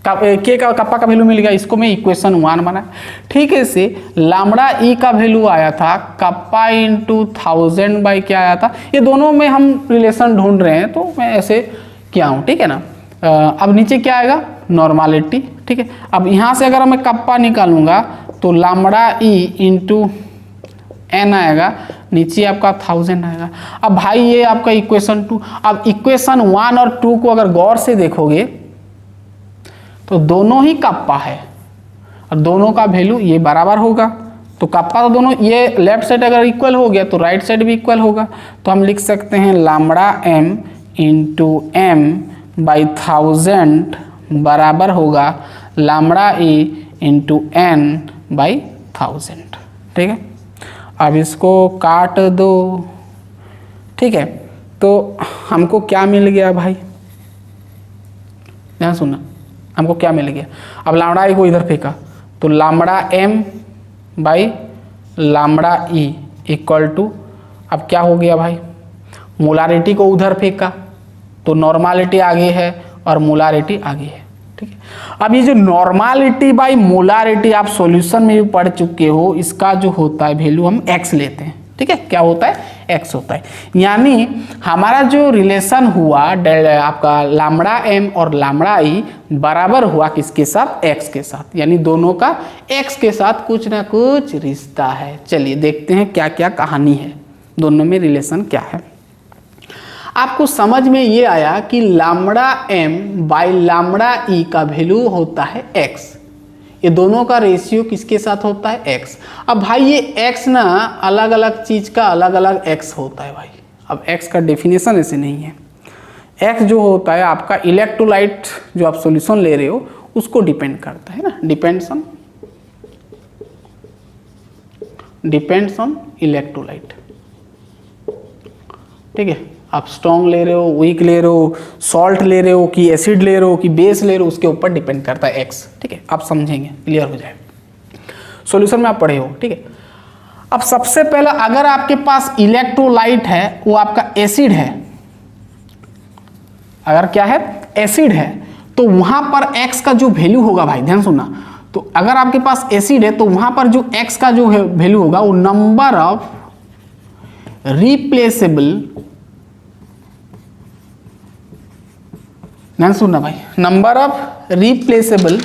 के का कप्पा का वैल्यू मिल गया, इसको मैं इक्वेशन 1 बना, ठीक है। से लामड़ा ई का वैल्यू आया था कप्पा इंटू 1000 बाई क्या आया था, ये दोनों में हम रिलेशन ढूंढ रहे हैं तो मैं ऐसे किया हूँ, ठीक है ना। अब नीचे क्या आएगा, नॉर्मालिटी, ठीक है। अब यहाँ से अगर मैं कप्पा निकालूंगा तो लामड़ा ई इंटू एन आएगा, नीचे आपका 1000 आएगा। अब भाई ये आपका इक्वेशन 2, अब इक्वेशन 1 और 2 को अगर गौर से देखोगे तो दोनों ही कप्पा है और दोनों का वैल्यू ये बराबर होगा, तो कप्पा तो दोनों, ये लेफ्ट साइड अगर इक्वल हो गया तो राइट साइड भी इक्वल होगा, तो हम लिख सकते हैं lambda M into M by 1000 बराबर होगा lambda E into N by 1000, ठीक है। अब इसको काट दो, ठीक है, तो हमको क्या मिल गया भाई, ध्यान सुनना, हमको क्या मिल गया। अब लामड़ा ई को इधर फेंका तो lambda M by lambda E equal to, अब क्या हो गया भाई, मोलारिटी को उधर फेंका तो नॉर्मालिटी आगे है और मोलारिटी आगे है, ठीक है। अब ये जो नॉर्मालिटी बाई मोलारिटी आप सॉल्यूशन में भी पढ़ चुके हो, इसका जो होता है वैल्यू हम x लेते हैं, ठीक है, क्या होता है, x होता है। यानी हमारा जो रिलेशन हुआ आपका लामड़ा m और लामड़ा ई बराबर हुआ किसके साथ, x के साथ, यानी दोनों का x के साथ कुछ ना कुछ रिश्ता है। चलिए देखते हैं क्या क्या कहानी है, दोनों में रिलेशन क्या है। आपको समझ में ये आया कि लामड़ा m बाई लामड़ा ई का वैल्यू होता है x, ये दोनों का रेशियो किसके साथ होता है, x। अब भाई ये x ना अलग अलग चीज का अलग अलग x होता है भाई, अब x का डेफिनेशन ऐसे नहीं है, x जो होता है आपका इलेक्ट्रोलाइट जो आप सॉल्यूशन ले रहे हो उसको डिपेंड करता है ना, डिपेंड्स ऑन इलेक्ट्रोलाइट, ठीक है। आप स्ट्रॉन्ग ले रहे हो, वीक ले रहे हो, सॉल्ट ले रहे हो कि एसिड ले रहे हो कि बेस ले रहे हो, उसके ऊपर डिपेंड करता है x, ठीक है, आप समझेंगे, क्लियर हो जाए, सॉल्यूशन में आप पढ़े हो, ठीक है। अब सबसे पहला अगर आपके पास इलेक्ट्रोलाइट है वो आपका एसिड है, अगर क्या है, एसिड है, तो वहां पर x का जो वैल्यू होगा भाई ध्यान सुनना, तो अगर आपके पास एसिड है तो वहां पर जो x का जो वैल्यू होगा वो नंबर ऑफ रिप्लेसेबल, ध्यान सुनना भाई, number of replaceable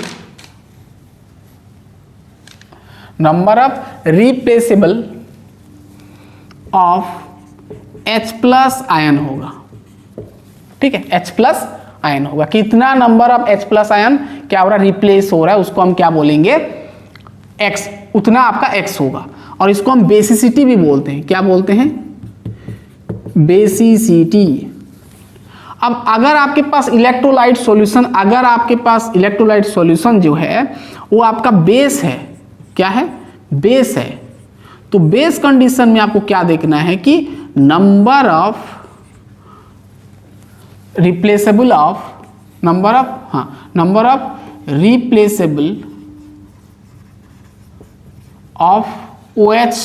of H plus ion होगा, ठीक है, H प्लस आयन होगा। कितना number of H plus ion क्या हो रहा है, रिप्लेस हो रहा है, उसको हम क्या बोलेंगे, X, उतना आपका X होगा। और इसको हम बेसिसिटी भी बोलते हैं, क्या बोलते हैं, बेसिसिटी। अब अगर आपके पास इलेक्ट्रोलाइट सॉल्यूशन जो है वो आपका बेस है, क्या है, बेस है, तो बेस कंडीशन में आपको क्या देखना है कि number of replaceable of OH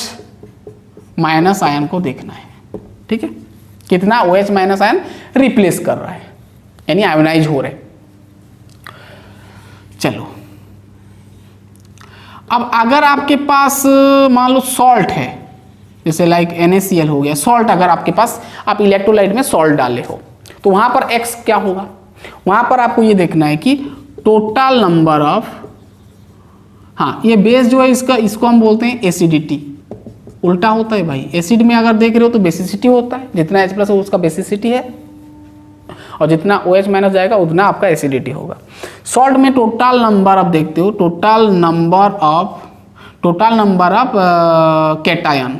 minus ion को देखना है, ठीक है, कितना OH माइनस आयन रिप्लेस कर रहा है, यानी आयोनाइज हो रहे। चलो अब अगर आपके पास मान लो सॉल्ट है, जैसे लाइक NaCl हो गया, सॉल्ट अगर आपके पास, आप इलेक्ट्रोलाइट में सॉल्ट डाले हो तो वहां पर X क्या होगा, वहां पर आपको ये देखना है कि टोटल नंबर ऑफ, हाँ ये बेस जो है इसको हम बोलते हैं एसिडिटी, उल्टा होता है भाई, एसिड में अगर देख रहे हो तो बेसिसिटी होता है, जितना H प्लस हो उसका बेसिसिटी है, और जितना OH माइनस जाएगा उतना आपका एसिडिटी होगा। सॉल्ट में टोटल नंबर आप देखते हो, टोटल नंबर ऑफ कैटायन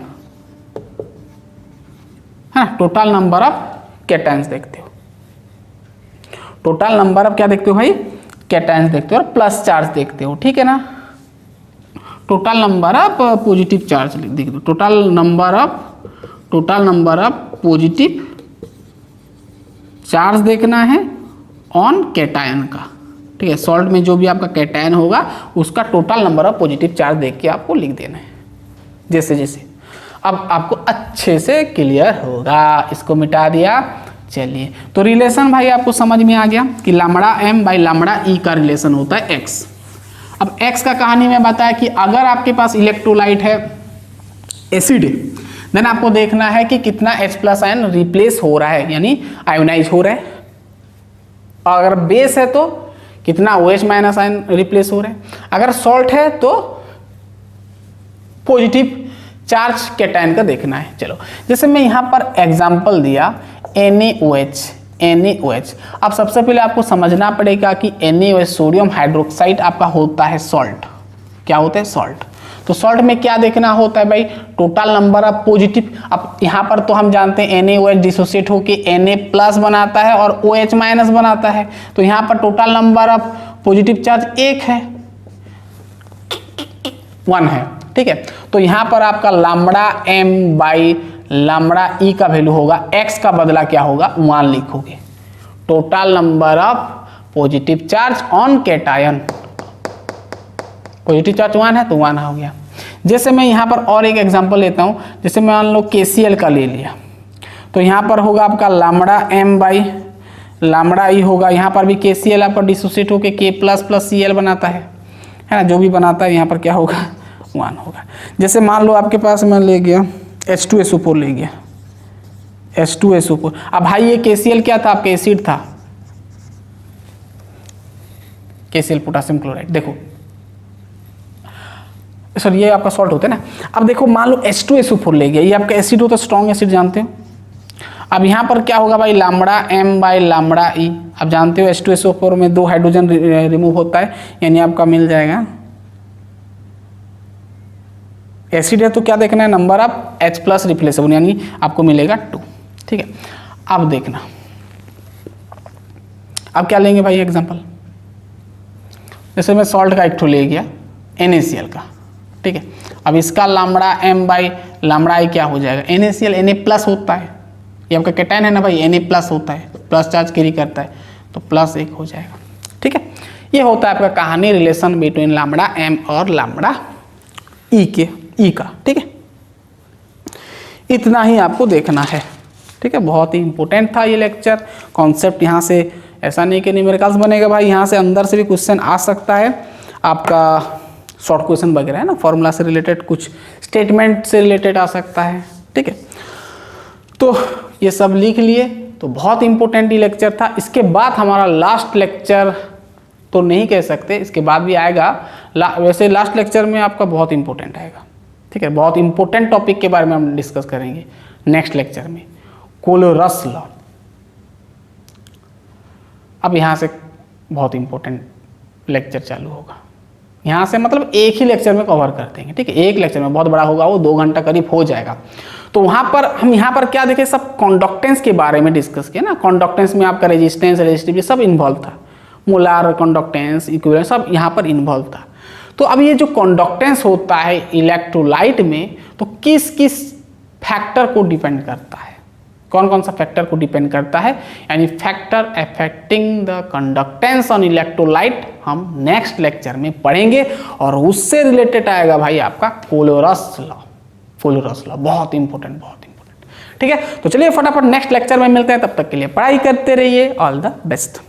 है, टोटल नंबर ऑफ कैटायंस देखते हो, टोटल नंबर ऑफ क्या देखते हो भाई, कैटायंस देखते हो और प्लस चार्ज देखते हो, ठीक है ना। Total number of positive charge देख दो, total number of positive charge देखना है ऑन कैटायन का, ठीक है। सॉल्ट में जो भी आपका कैटायन होगा उसका total number of positive charge देख के आपको लिख देना है जैसे जैसे। अब आपको अच्छे से क्लियर होगा, इसको मिटा दिया। चलिए, तो रिलेशन भाई आपको समझ में आ गया कि lambda m by lambda e का रिलेशन होता है x। अब x का कहानी में बताया कि अगर आपके पास इलेक्ट्रोलाइट है, एसिड, देन आपको देखना है कि कितना H प्लस आयन रिप्लेस हो रहा है, यानी आयोनाइज हो रहा है। और अगर बेस है तो कितना OH माइनस आयन रिप्लेस हो रहा है। अगर सॉल्ट है तो पॉजिटिव चार्ज कैटायन का देखना है। चलो, जैसे मैं यहाँ पर एग्जांपल दिया NaOH। अब सबसे पहले आपको समझना पड़ेगा कि NaOH सोडियम हाइड्रोक्साइड आपका होता है सॉल्ट। क्या होता है? सॉल्ट। तो सॉल्ट में क्या देखना होता है भाई? Total number of positive. अब यहाँ पर तो हम जानते हैं NaOH डिसोसिएट होके Na प्लस बनाता है और OH माइनस बनाता है, तो यहाँ पर total number of positive charge 1 है, 1 है, ठीक है। तो यहाँ पर आपका lambda m by lambda e का वैल्यू होगा, x का बदला क्या होगा? 1 लिखोगे। Total number of positive charge on cation, positive charge 1 है तो 1 हो गया। जैसे मैं यहाँ पर और एक एग्जांपल लेता हूँ, जैसे मान लो KCl का ले लिया, तो यहाँ पर होगा आपका lambda m by lambda e होगा। यहाँ पर भी KCl आपका डिसोसिएट होकर K प्लस प्लस Cl बनाता है ना, जो भी बनाता है यहाँ पर क्या होगा? 1 होगा। जैसे मान लो आपके पास मैं ले गया H2SO4 ले गया, H2SO4। अब भाई ये KCl क्या था? आपका एसिड था, KCl पोटेशियम क्लोराइड। देखो सर ये आपका सॉल्ट होता है ना। अब देखो मान लो H2SO4 ले गया, ये आपका एसिड होता है, स्ट्रॉन्ग एसिड जानते हो। अब यहाँ पर क्या होगा भाई? Lambda m by lambda e। आप जानते हो H2SO4 में 2 हाइड्रोजन रिमूव होता है, यानी आपका मिल जाएगा, एसिड है तो क्या देखना है? Number of H plus replaceable, यानी आपको मिलेगा 2, ठीक है। अब देखना, अब क्या लेंगे भाई एग्जांपल, जैसे मैं सॉल्ट का एक ठो ले गया NaCl का, ठीक है। अब इसका lambda m by lambda e क्या हो जाएगा? NaCl Na प्लस होता है, ये आपका कैटायन है ना भाई, Na प्लस होता है, प्लस चार्ज कैरी करता है, तो +1 हो जाएगा, ठीक है। ये होता है आपका कहानी, रिलेशन बिटवीन लैम्बडा m और लैम्बडा e का, ठीक है। इतना ही आपको देखना है, ठीक है। बहुत ही इंपॉर्टेंट था ये लेक्चर। कॉन्सेप्ट यहाँ से ऐसा नहीं कि न्यूमेरिकल्स बनेगा भाई, यहाँ से अंदर से भी क्वेश्चन आ सकता है आपका, शॉर्ट क्वेश्चन वगैरह है ना, फॉर्मूला से रिलेटेड, कुछ स्टेटमेंट से रिलेटेड आ सकता है, ठीक है। तो ये सब लिख लिए, तो बहुत इंपॉर्टेंट ये लेक्चर था। इसके बाद हमारा लास्ट लेक्चर तो नहीं कह सकते, इसके बाद भी आएगा, वैसे लास्ट लेक्चर में आपका बहुत इंपॉर्टेंट आएगा, ठीक है। बहुत इंपॉर्टेंट टॉपिक के बारे में हम डिस्कस करेंगे नेक्स्ट लेक्चर में, कोलोरस लॉ। अब यहाँ से बहुत इंपॉर्टेंट लेक्चर चालू होगा, यहाँ से मतलब एक ही लेक्चर में कवर कर देंगे, ठीक है। एक लेक्चर में बहुत बड़ा होगा, वो 2 घंटा करीब हो जाएगा। तो वहाँ पर हम यहाँ पर क्या देखें, सब कंडक्टेंस के बारे में डिस्कस किया ना। कंडक्टेंस में आपका रेजिस्टेंस, रेजिस्टिविटी सब इन्वॉल्व था, मोलार कंडक्टेंस, इक्विवेलेंस सब यहाँ पर इन्वॉल्व था। तो अब ये जो कंडक्टेंस होता है इलेक्ट्रोलाइट में, तो किस किस फैक्टर को डिपेंड करता है, कौन कौन सा फैक्टर को डिपेंड करता है, यानी factor affecting the conductance on electrolyte हम नेक्स्ट लेक्चर में पढ़ेंगे। और उससे रिलेटेड आएगा भाई आपका कोलोरस लॉ। कोलोरस लॉ बहुत इंपॉर्टेंट, बहुत इंपॉर्टेंट, ठीक है। तो चलिए फटाफट नेक्स्ट लेक्चर में मिलते हैं, तब तक के लिए पढ़ाई करते रहिए। All the best.